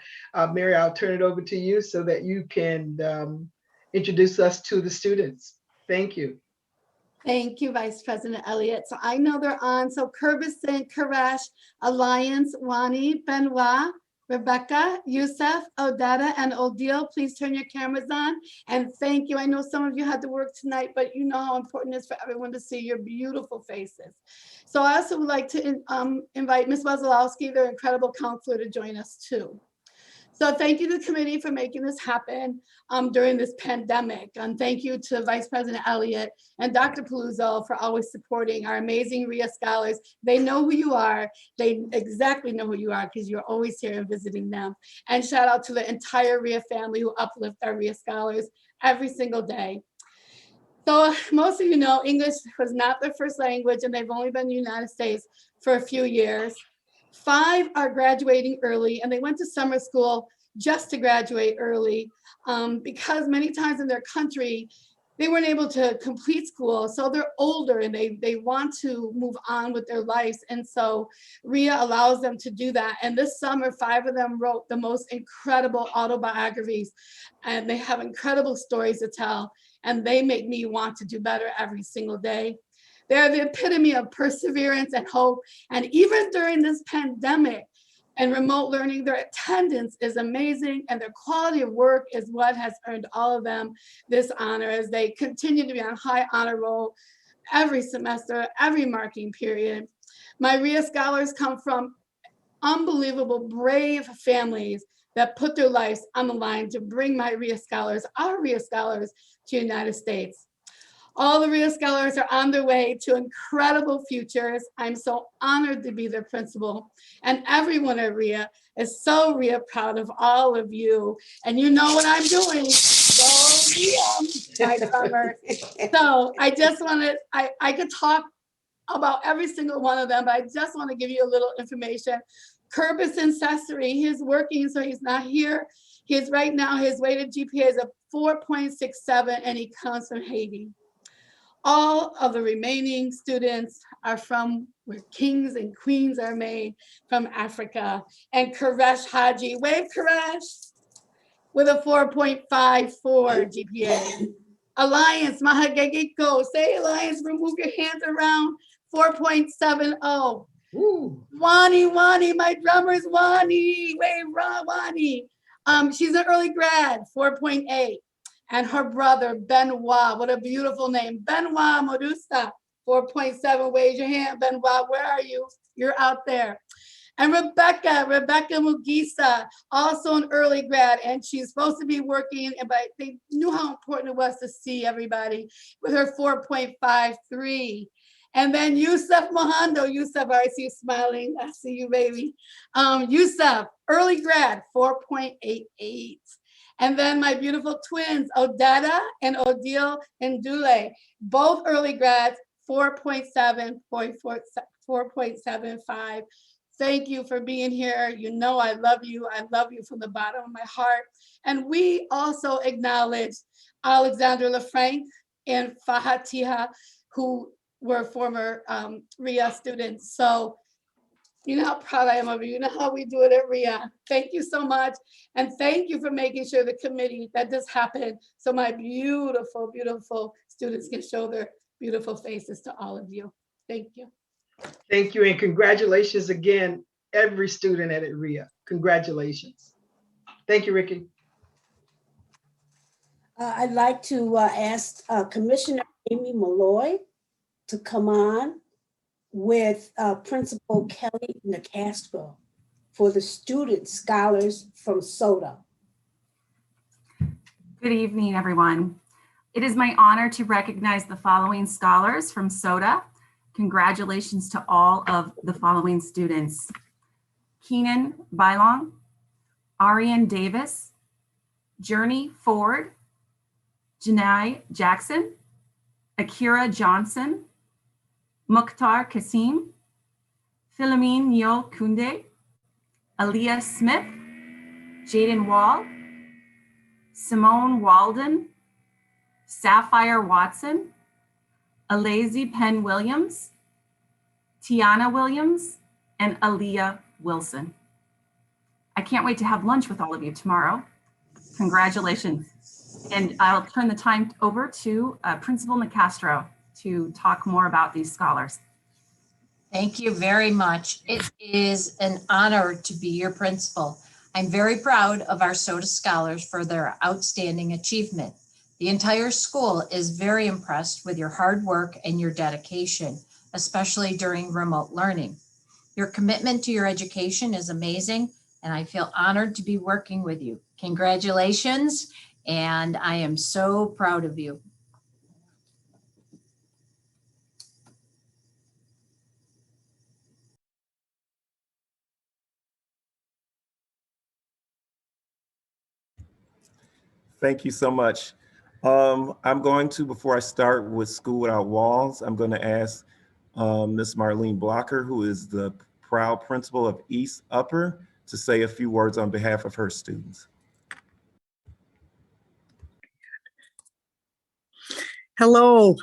Mary, I'll turn it over to you so that you can introduce us to the students. Thank you. Thank you, Vice President Elliott. So I know they're on. So Kurbison, Karesh, Alliance, Wani, Benoit, Rebecca, Youssef, Odetta, and Odile, please turn your cameras on. And thank you. I know some of you had to work tonight, but you know how important it is for everyone to see your beautiful faces. So I also would like to invite Ms. Wazalowski, their incredible counselor, to join us too. So thank you to the committee for making this happen during this pandemic. And thank you to Vice President Elliott and Dr. Paluzzo for always supporting our amazing RIA scholars. They know who you are. They exactly know who you are because you're always here and visiting them. And shout out to the entire RIA family who uplift our RIA scholars every single day. So most of you know English was not their first language, and they've only been in the United States for a few years. 5 are graduating early, and they went to summer school just to graduate early because many times in their country, they weren't able to complete school. So they're older and they want to move on with their lives. And so RIA allows them to do that. And this summer, 5 of them wrote the most incredible autobiographies, and they have incredible stories to tell. And they make me want to do better every single day. They're the epitome of perseverance and hope. And even during this pandemic and remote learning, their attendance is amazing, and their quality of work is what has earned all of them this honor as they continue to be on high honor roll every semester, every marking period. My RIA scholars come from unbelievable, brave families that put their lives on the line to bring my RIA scholars, our RIA scholars, to the United States. All the RIA scholars are on their way to incredible futures. I'm so honored to be their principal, and everyone at RIA is so RIA proud of all of you. And you know what I'm doing. Go RIA, my summer. So I just wanted, I could talk about every single one of them, but I just want to give you a little information. Kurbison Sessery, he's working, so he's not here. He's right now, his weighted GPA is a 4.67, and he comes from Haiti. All of the remaining students are from where kings and queens are made, from Africa. And Karesh Haji, wave Karesh, with a 4.54 GPA. Alliance, Mahagegiko, say Alliance, remove your hands around, 4.70. Wani, my drummer's Wani, wave Wani. She's an early grad, 4.8. And her brother, Benoit, what a beautiful name. Benoit Modusa, 4.7, wave your hand. Benoit, where are you? You're out there. And Rebecca Mugisa, also an early grad, and she's supposed to be working, but they knew how important it was to see everybody with her 4.53. And then Youssef Mohando, Youssef, I see you smiling. I see you, baby. Youssef, early grad, 4.88. And then my beautiful twins, Odetta and Odile and Dule, both early grads, 4.75. Thank you for being here. You know I love you. I love you from the bottom of my heart. And we also acknowledge Alexandra Lafrank and Fahatiha, who were former RIA students. So you know how proud I am of you. You know how we do it at RIA. Thank you so much. And thank you for making sure the committee that this happened so my beautiful, beautiful students can show their beautiful faces to all of you. Thank you. Thank you, and congratulations again, every student at RIA. Congratulations. Thank you, Ricky. I'd like to ask Commissioner Amy Malloy to come on with Principal Kelly Nicastro for the student scholars from SOTA. Good evening, everyone. It is my honor to recognize the following scholars from SOTA. Congratulations to all of the following students: Keenan Bailong, Arian Davis, Journey Ford, Janai Jackson, Akira Johnson, Muktar Kasim, Philomene Nyo Kunde, Aaliyah Smith, Jaden Wall, Simone Walden, Sapphire Watson, Alazy Penn Williams, Tiana Williams, and Aaliyah Wilson. I can't wait to have lunch with all of you tomorrow. Congratulations. And I'll turn the time over to Principal Nicastro to talk more about these scholars. Thank you very much. It is an honor to be your principal. I'm very proud of our SOTA scholars for their outstanding achievement. The entire school is very impressed with your hard work and your dedication, especially during remote learning. Your commitment to your education is amazing, and I feel honored to be working with you. Congratulations, and I am so proud of you. Thank you so much. I'm going to, before I start with School Without Walls, I'm going to ask Ms. Marlene Blocker, who is the proud principal of East Upper, to say a few words on behalf of her students. Hello,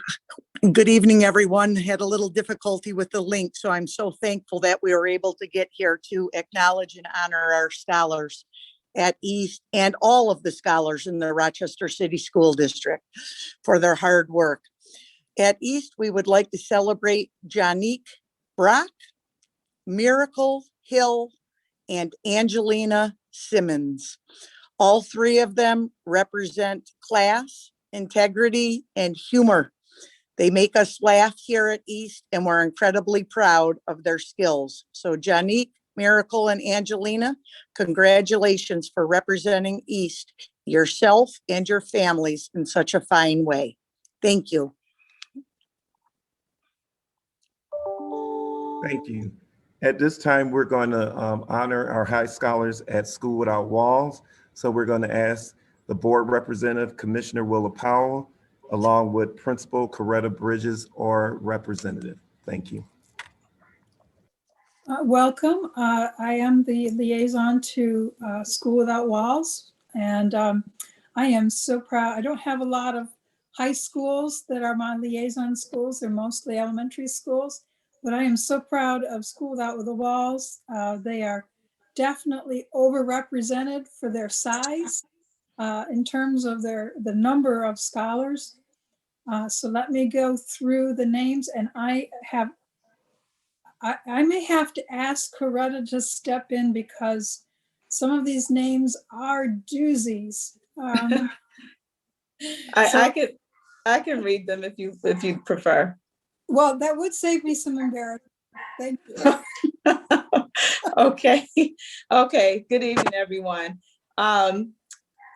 good evening, everyone. Had a little difficulty with the link, so I'm so thankful that we were able to get here to acknowledge and honor our scholars at East and all of the scholars in the Rochester City School District for their hard work. At East, we would like to celebrate Janique Brock, Miracle Hill, and Angelina Simmons. All three of them represent class, integrity, and humor. They make us laugh here at East, and we're incredibly proud of their skills. So Janique, Miracle, and Angelina, congratulations for representing East, yourself and your families in such a fine way. Thank you. Thank you. At this time, we're going to honor our high scholars at School Without Walls. So we're going to ask the board representative, Commissioner Willa Powell, along with Principal Coretta Bridges or representative. Thank you. Welcome. I am the liaison to School Without Walls, and I am so proud. I don't have a lot of high schools that are my liaison schools. They're mostly elementary schools, but I am so proud of School Without the Walls. They are definitely overrepresented for their size in terms of the number of scholars. So let me go through the names, and I may have to ask Coretta to step in because some of these names are doozies. I can read them if you prefer. Well, that would save me some embarrassment. Thank you. Okay. Okay. Good evening, everyone.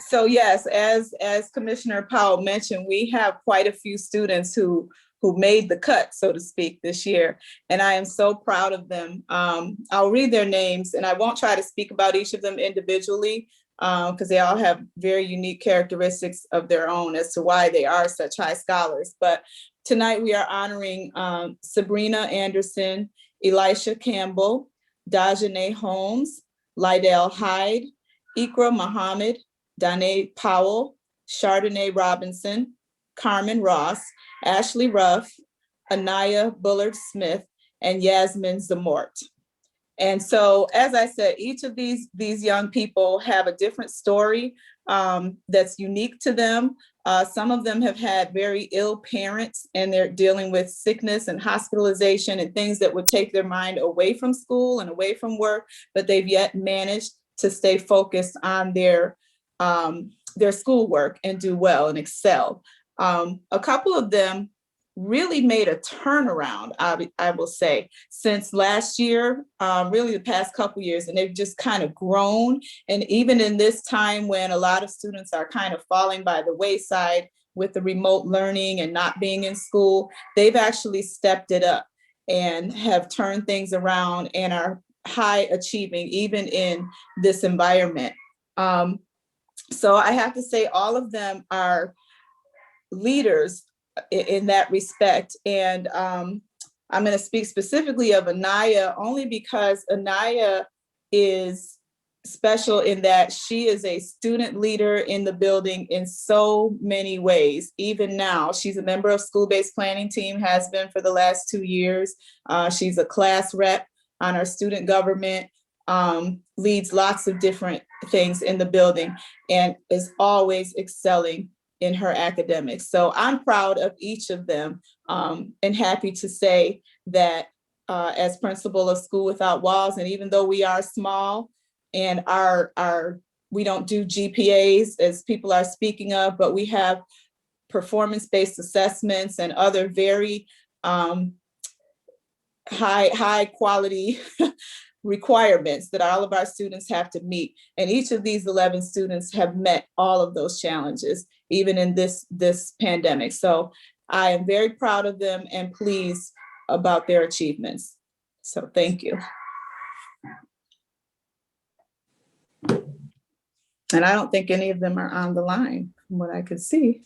So yes, as Commissioner Powell mentioned, we have quite a few students who made the cut, so to speak, this year. And I am so proud of them. I'll read their names, and I won't try to speak about each of them individually because they all have very unique characteristics of their own as to why they are such high scholars. But tonight we are honoring Sabrina Anderson, Elisha Campbell, Dajane Holmes, Lydell Hyde, Ikra Muhammad, Danae Powell, Chardonnay Robinson, Carmen Ross, Ashley Ruff, Anaya Bullard Smith, and Yasmin Zamort. And so, as I said, each of these young people have a different story, that's unique to them. Some of them have had very ill parents and they're dealing with sickness and hospitalization and things that would take their mind away from school and away from work, but they've yet managed to stay focused on their schoolwork and do well and excel. A couple of them really made a turnaround, I will say, since last year, really the past couple years, and they've just kind of grown. And even in this time when a lot of students are kind of falling by the wayside with the remote learning and not being in school, they've actually stepped it up and have turned things around and are high achieving even in this environment. So I have to say all of them are leaders in that respect. And I'm going to speak specifically of Anaya only because Anaya is special in that she is a student leader in the building in so many ways. Even now, she's a member of school-based planning team, has been for the last 2 years. She's a class rep on our student government, leads lots of different things in the building and is always excelling in her academics. So I'm proud of each of them and happy to say that as principal of School Without Walls, and even though we are small and we don't do GPAs as people are speaking of, but we have performance-based assessments and other very high quality requirements that all of our students have to meet. And each of these 11 students have met all of those challenges, even in this pandemic. So I am very proud of them and pleased about their achievements. So thank you. And I don't think any of them are on the line from what I could see.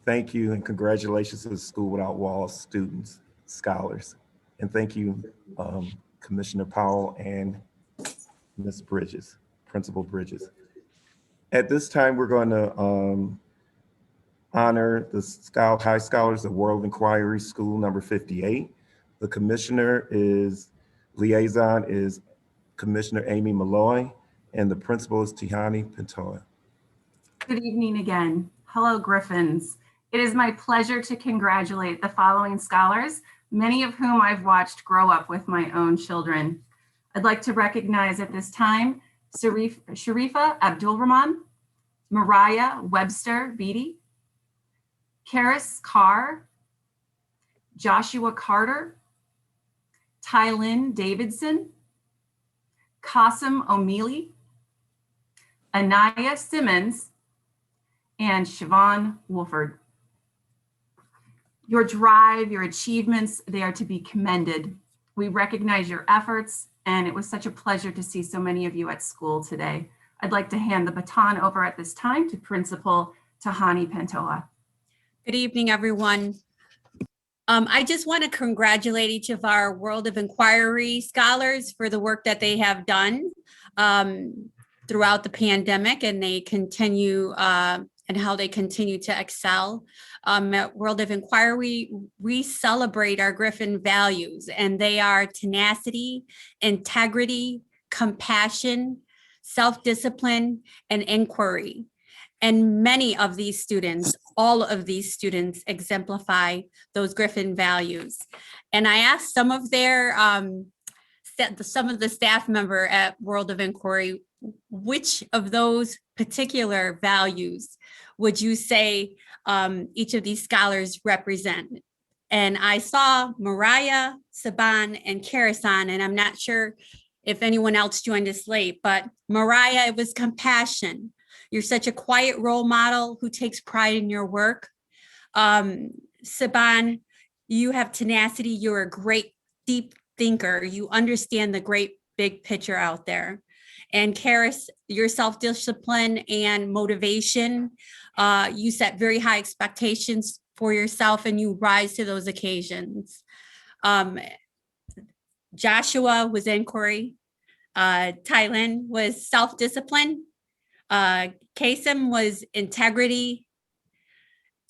Thank you and congratulations to the School Without Walls students, scholars. And thank you, Commissioner Powell and Ms. Bridges, Principal Bridges. At this time, we're going to honor the High Scholars of World Inquiry School number 58. The liaison is Commissioner Amy Malloy, and the principal is Tihani Pintoa. Good evening again. Hello, Griffins. It is my pleasure to congratulate the following scholars, many of whom I've watched grow up with my own children. I'd like to recognize at this time Sharifa Abdulrahman, Mariah Webster Beatty, Karis Carr, Joshua Carter, Tylin Davidson, Kasim O'Mealy, Anaya Simmons, and Siobhan Wolford. Your drive, your achievements, they are to be commended. We recognize your efforts, and it was such a pleasure to see so many of you at school today. I'd like to hand the baton over at this time to Principal Tihani Pintoa. Good evening, everyone. I just want to congratulate each of our World of Inquiry scholars for the work that they have done throughout the pandemic, and they continue and how they continue to excel. At World of Inquiry, we celebrate our Griffin values, and they are tenacity, integrity, compassion, self-discipline, and inquiry. And many of these students, all of these students exemplify those Griffin values. And I asked some of the staff member at World of Inquiry, which of those particular values would you say each of these scholars represent? And I saw Mariah, Saban, and Karasan, and I'm not sure if anyone else joined us late, but Mariah, it was compassion. You're such a quiet role model who takes pride in your work. Saban, you have tenacity. You're a great deep thinker. You understand the great big picture out there. And Karis, your self-discipline and motivation, you set very high expectations for yourself and you rise to those occasions. Joshua was inquiry. Tylin was self-discipline. Kasim was integrity.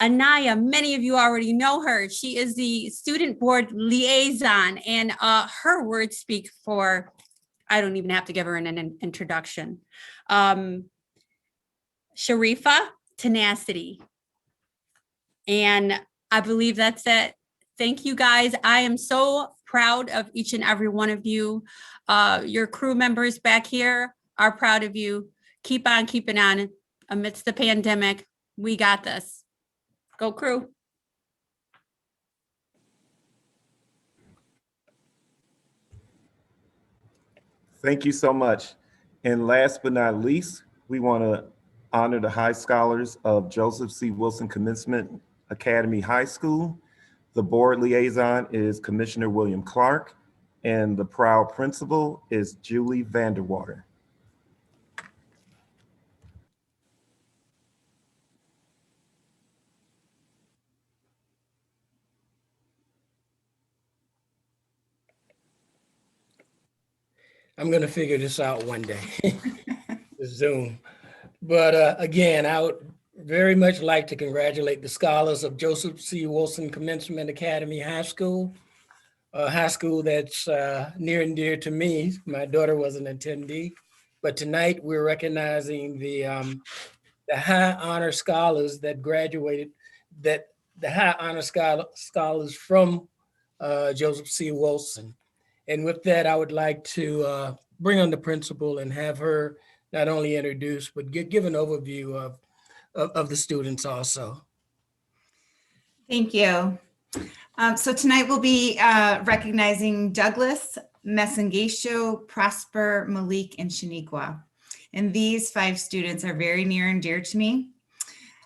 Anaya, many of you already know her. She is the student board liaison, and her words speak for, I don't even have to give her an introduction. Sharifa, tenacity. And I believe that's it. Thank you guys. I am so proud of each and every one of you. Your crew members back here are proud of you. Keep on keeping on amidst the pandemic. We got this. Go crew. Thank you so much. And last but not least, we want to honor the high scholars of Joseph C. Wilson Commencement Academy High School. The board liaison is Commissioner William Clark, and the proud principal is Julie Vanderwater. I'm going to figure this out one day, Zoom. But again, I would very much like to congratulate the scholars of Joseph C. Wilson Commencement Academy High School, a high school that's near and dear to me. My daughter was an attendee, but tonight we're recognizing the high honor scholars that graduated, the high honor scholars from Joseph C. Wilson. And with that, I would like to bring on the principal and have her not only introduce, but give an overview of the students also. Thank you. So tonight we'll be recognizing Douglas, Messengesho, Prosper, Malik, and Shaniqua. And these 5 students are very near and dear to me.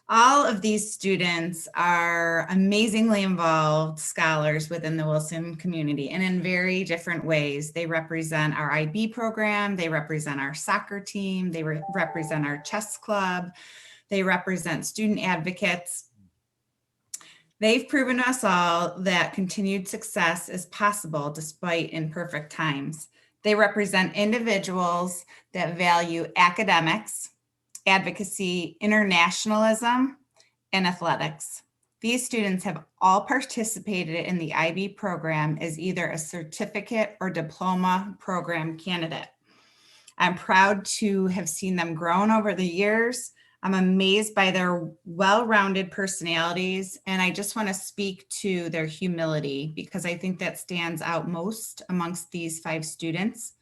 All of these students are amazingly involved scholars within the Wilson community and in very different ways. They represent our IB program, they represent our soccer team, they represent our chess club, they represent student advocates. They've proven to us all that continued success is possible despite imperfect times. They represent individuals that value academics, advocacy, internationalism, and athletics. These students have all participated in the IB program as either a certificate or diploma program candidate. I'm proud to have seen them grown over the years. I'm amazed by their well-rounded personalities, and I just want to speak to their humility because I think that stands out most amongst these 5 students.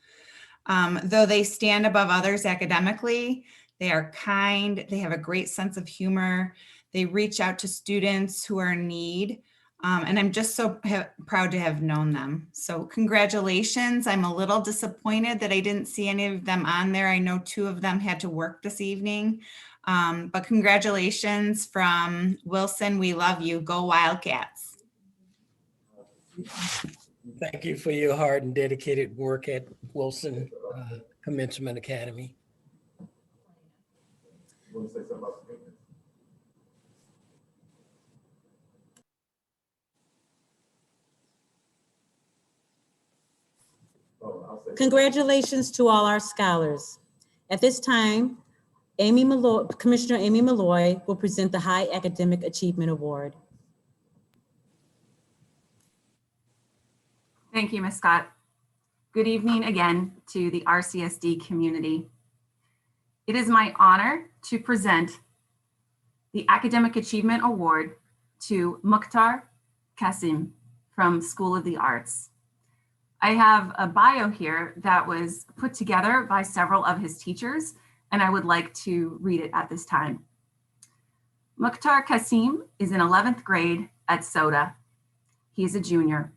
Though they stand above others academically, they are kind, they have a great sense of humor, they reach out to students who are in need, and I'm just so proud to have known them. So congratulations. I'm a little disappointed that I didn't see any of them on there. I know 2 of them had to work this evening, but congratulations from Wilson. We love you. Go Wildcats. Thank you for your hard and dedicated work at Wilson Commencement Academy. You want to say something about the picture? Congratulations to all our scholars. At this time, Commissioner Amy Malloy will present the High Academic Achievement Award. Thank you, Ms. Scott. Good evening again to the RCSD community. It is my honor to present the Academic Achievement Award to Muktar Kasim from School of the Arts. I have a bio here that was put together by several of his teachers, and I would like to read it at this time. Muktar Kasim is in 11th grade at SOTA. He is a junior.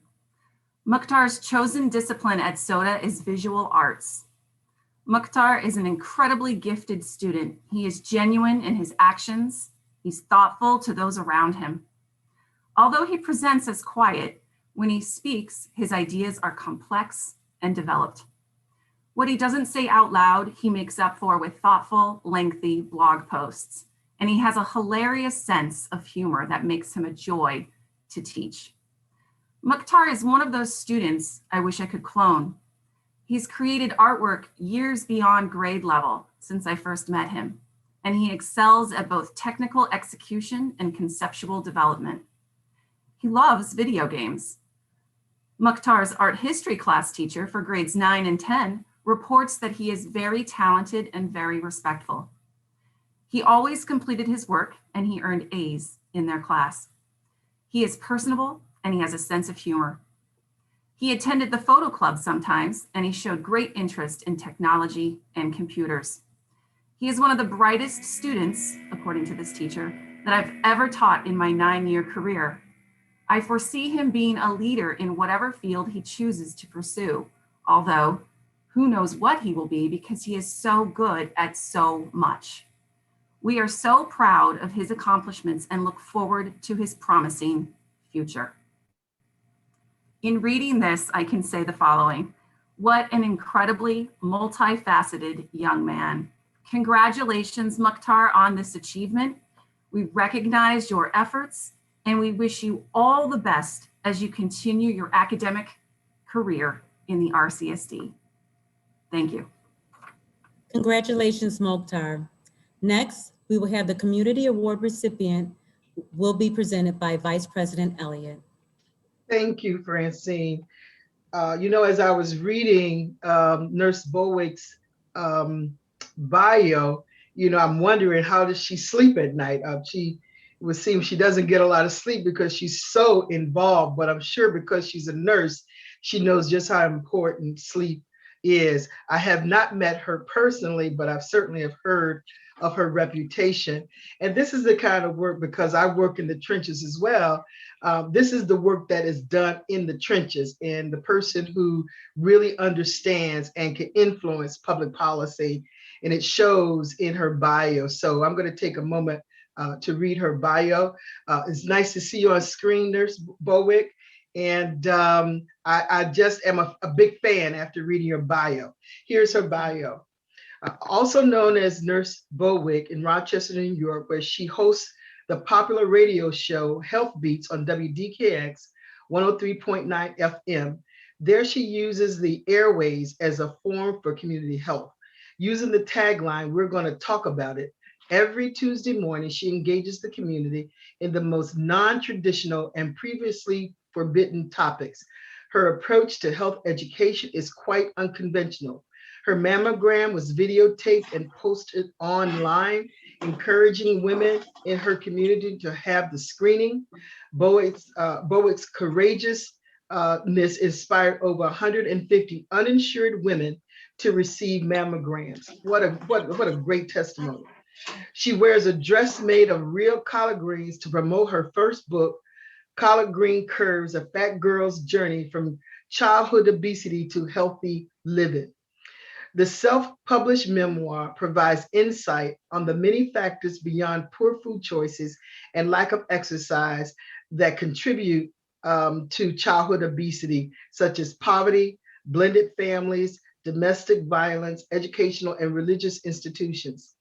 Muktar's chosen discipline at SOTA is visual arts. Muktar is an incredibly gifted student. He is genuine in his actions. He's thoughtful to those around him. Although he presents as quiet, when he speaks, his ideas are complex and developed. What he doesn't say out loud, he makes up for with thoughtful, lengthy blog posts. And he has a hilarious sense of humor that makes him a joy to teach. Muktar is one of those students I wish I could clone. He's created artwork years beyond grade level since I first met him. and he excels at both technical execution and conceptual development. He loves video games. Muktar's art history class teacher for grades 9 and 10 reports that he is very talented and very respectful. He always completed his work and he earned A's in their class. He is personable and he has a sense of humor. He attended the photo club sometimes and he showed great interest in technology and computers. He is one of the brightest students, according to this teacher, that I've ever taught in my 9-year career. I foresee him being a leader in whatever field he chooses to pursue, although who knows what he will be because he is so good at so much. We are so proud of his accomplishments and look forward to his promising future. In reading this, I can say the following: what an incredibly multifaceted young man. Congratulations, Muktar, on this achievement. We recognize your efforts and we wish you all the best as you continue your academic career in the RCSD. Thank you. Congratulations, Muktar. Next, we will have the Community Award recipient will be presented by Vice President Elliott. Thank you, Francine. As I was reading Nurse Bowick's bio, I'm wondering, how does she sleep at night? It would seem she doesn't get a lot of sleep because she's so involved, but I'm sure because she's a nurse, she knows just how important sleep is. I have not met her personally, but I've certainly have heard of her reputation. And this is the kind of work, because I work in the trenches as well, this is the work that is done in the trenches, and the person who really understands and can influence public policy, and it shows in her bio. So I'm going to take a moment to read her bio. It's nice to see you on screen, Nurse Bowick. And I just am a big fan after reading your bio. Here's her bio. Also known as Nurse Bowick in Rochester, New York, where she hosts the popular radio show Health Beats on WDKX 103.9 FM. There she uses the airways as a forum for community health. Using the tagline, "We're going to talk about it," every Tuesday morning, she engages the community in the most non-traditional and previously forbidden topics. Her approach to health education is quite unconventional. Her mammogram was videotaped and posted online, encouraging women in her community to have the screening. Bowick's courageousness inspired over 150 uninsured women to receive mammograms. What a great testimony. She wears a dress made of real collard greens to promote her first book, Collard Green Curves: A Fat Girl's Journey from Childhood Obesity to Healthy Living. The self-published memoir provides insight on the many factors beyond poor food choices and lack of exercise that contribute to childhood obesity, such as poverty, blended families, domestic violence, educational and religious institutions.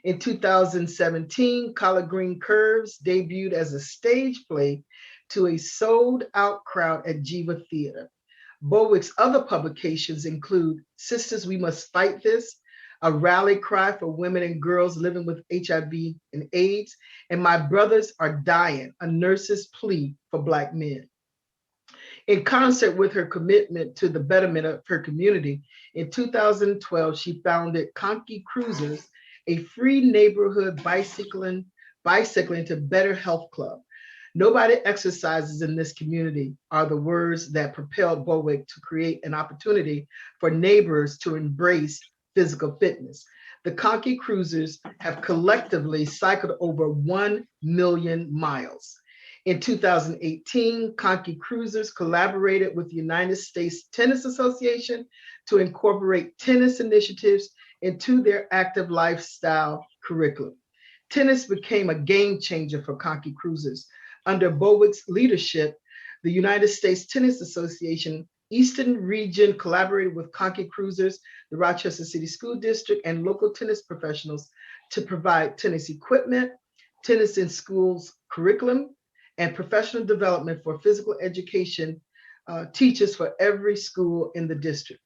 In 2017, Collard Green Curves debuted as a stage play to a sold-out crowd at Jiva Theater. Bowick's other publications include Sisters, We Must Fight This, a rally cry for women and girls living with HIV and AIDS, and My Brothers Are Dying, a nurse's plea for Black men. In concert with her commitment to the betterment of her community, in 2012, she founded Conky Cruisers, a free neighborhood bicycling to better health club. "Nobody exercises in this community" are the words that propelled Bowick to create an opportunity for neighbors to embrace physical fitness. The Conky Cruisers have collectively cycled over 1 million miles. In 2018, Conky Cruisers collaborated with the United States Tennis Association to incorporate tennis initiatives into their active lifestyle curriculum. Tennis became a game changer for Conky Cruisers. Under Bowick's leadership, the United States Tennis Association Eastern Region collaborated with Conky Cruisers, the Rochester City School District, and local tennis professionals to provide tennis equipment, tennis in schools curriculum, and professional development for physical education teachers for every school in the district.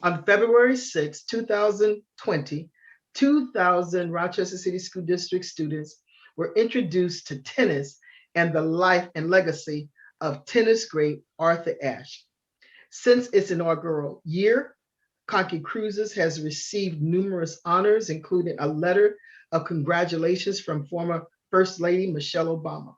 On February 6, 2020, 2,000 Rochester City School District students were introduced to tennis and the life and legacy of tennis great Arthur Ashe. Since its inaugural year, Conky Cruises has received numerous honors, including a letter of congratulations from former First Lady Michelle Obama.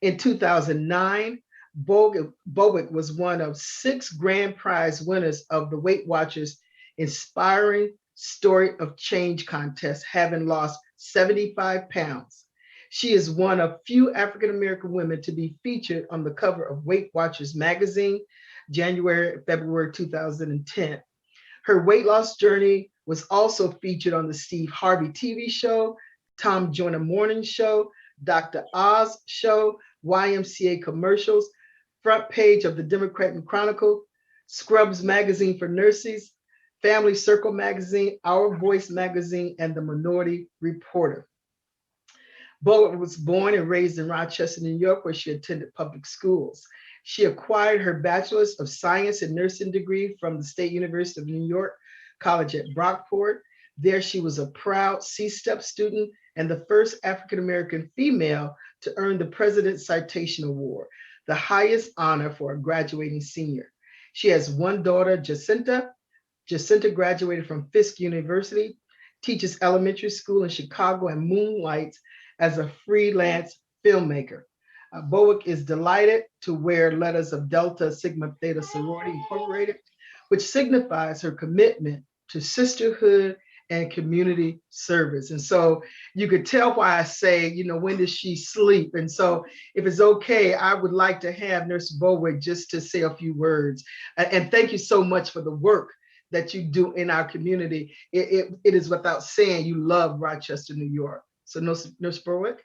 In 2009, Bowick was one of 6 grand prize winners of the Weight Watchers Inspiring Story of Change contest, having lost 75 pounds. She is one of few African-American women to be featured on the cover of Weight Watchers magazine, February 2010. Her weight loss journey was also featured on the Steve Harvey TV show, Tom Joyner Morning Show, Dr. Oz show, YMCA commercials, front page of the Democrat and Chronicle, Scrubs magazine for nurses, Family Circle magazine, Our Voice magazine, and the Minority Reporter. Bowick was born and raised in Rochester, New York, where she attended public schools. She acquired her Bachelor's of Science in Nursing degree from the State University of New York College at Brockport. There she was a proud C-STEP student and the first African-American female to earn the President's Citation Award, the highest honor for a graduating senior. She has one daughter, Jacinta. Jacinta graduated from Fisk University, teaches elementary school in Chicago, and moonlights as a freelance filmmaker. Bowick is delighted to wear letters of Delta Sigma Theta Sorority Incorporated, which signifies her commitment to sisterhood and community service. And so you could tell why I say, you know, when does she sleep? And so if it's okay, I would like to have Nurse Bowick just to say a few words. And thank you so much for the work that you do in our community. It is without saying you love Rochester, New York. So Nurse Bowick.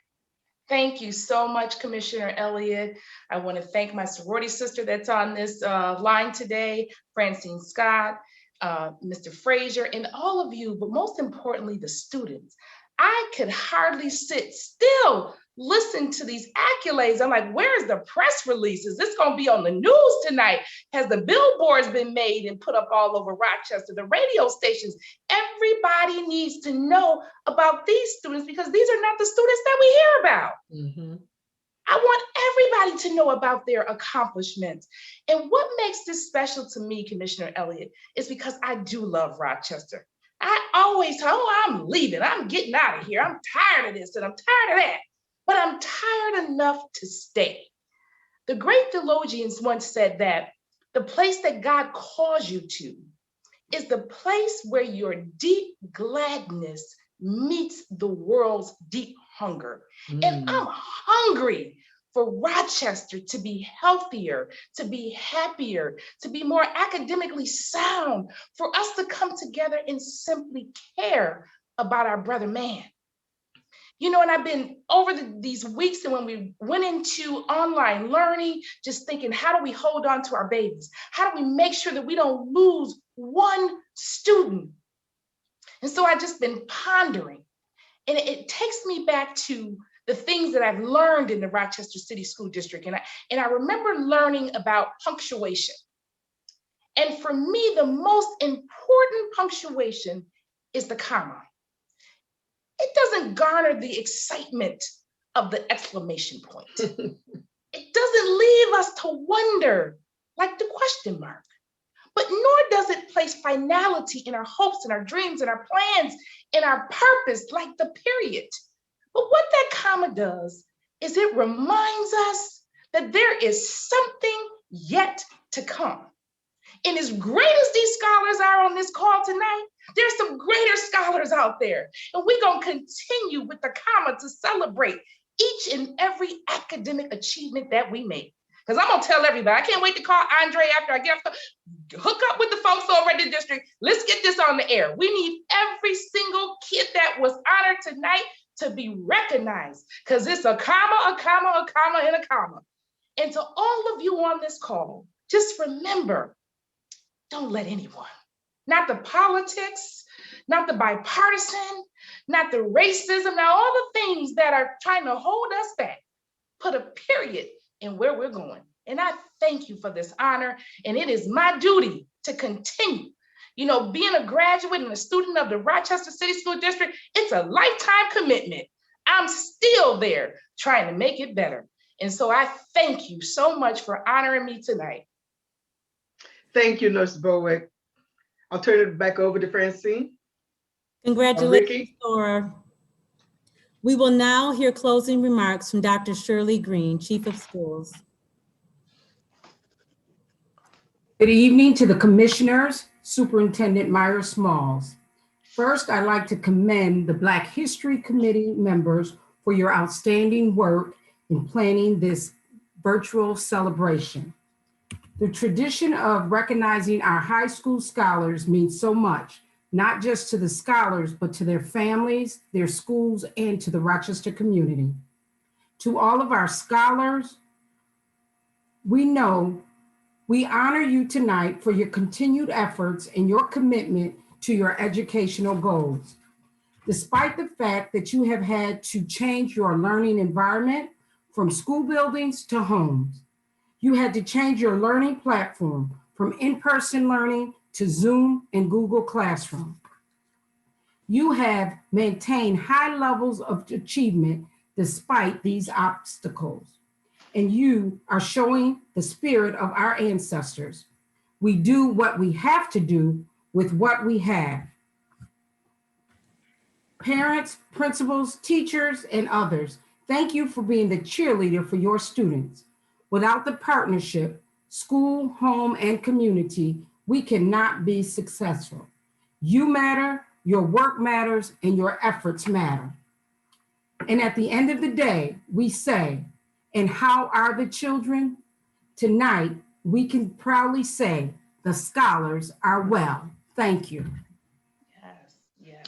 Thank you so much, Commissioner Elliott. I want to thank my sorority sister that's on this line today, Francine Scott, Mr. Frazier, and all of you, but most importantly, the students. I could hardly sit still, listen to these accolades. I'm like, where's the press release? Is this going to be on the news tonight? Has the billboards been made and put up all over Rochester, the radio stations? Everybody needs to know about these students because these are not the students that we hear about. Mm-hmm. I want everybody to know about their accomplishments. And what makes this special to me, Commissioner Elliott, is because I do love Rochester. I always tell, oh, I'm leaving, I'm getting out of here. I'm tired of this and I'm tired of that, but I'm tired enough to stay. The great theologians once said that the place that God calls you to is the place where your deep gladness meets the world's deep hunger. And I'm hungry for Rochester to be healthier, to be happier, to be more academically sound, for us to come together and simply care about our brother man. You know, and I've been over these weeks and when we went into online learning, just thinking, how do we hold on to our babies? How do we make sure that we don't lose one student? And so I've just been pondering, and it takes me back to the things that I've learned in the Rochester City School District. And I remember learning about punctuation. And for me, the most important punctuation is the comma. It doesn't garner the excitement of the exclamation point. It doesn't leave us to wonder like the question mark, but nor does it place finality in our hopes and our dreams and our plans and our purpose like the period. But what that comma does is it reminds us that there is something yet to come. And as great as these scholars are on this call tonight, there's some greater scholars out there. And we're going to continue with the comma to celebrate each and every academic achievement that we make. Because I'm going to tell everybody, I can't wait to call Andre after I get off, hook up with the folks over at the district. Let's get this on the air. We need every single kid that was honored tonight to be recognized, because it's a comma, a comma, a comma, and a comma. And to all of you on this call, just remember, don't let anyone, not the politics, not the bipartisan, not the racism, not all the things that are trying to hold us back, put a period in where we're going. And I thank you for this honor. And it is my duty to continue You know, being a graduate and a student of the Rochester City School District, it's a lifetime commitment. I'm still there trying to make it better. And so I thank you so much for honoring me tonight. Thank you, Nurse Bowick. I'll turn it back over to Francine. Congratulations, Ricky. Laura. We will now hear closing remarks from Dr. Shirley Green, Chief of Schools. Good evening to the commissioners, Superintendent Myers Smalls. First, I'd like to commend the Black History Committee members for your outstanding work in planning this virtual celebration. The tradition of recognizing our high school scholars means so much, not just to the scholars, but to their families, their schools, and to the Rochester community. To all of our scholars, we know we honor you tonight for your continued efforts and your commitment to your educational goals. Despite the fact that you have had to change your learning environment from school buildings to homes, you had to change your learning platform from in-person learning to Zoom and Google Classroom. You have maintained high levels of achievement despite these obstacles, and you are showing the spirit of our ancestors. We do what we have to do with what we have. Parents, principals, teachers, and others, thank you for being the cheerleader for your students. Without the partnership, school, home, and community, we cannot be successful. You matter, your work matters, and your efforts matter. And at the end of the day, we say, and how are the children? Tonight, we can proudly say the scholars are well. Thank you. Yes, yes.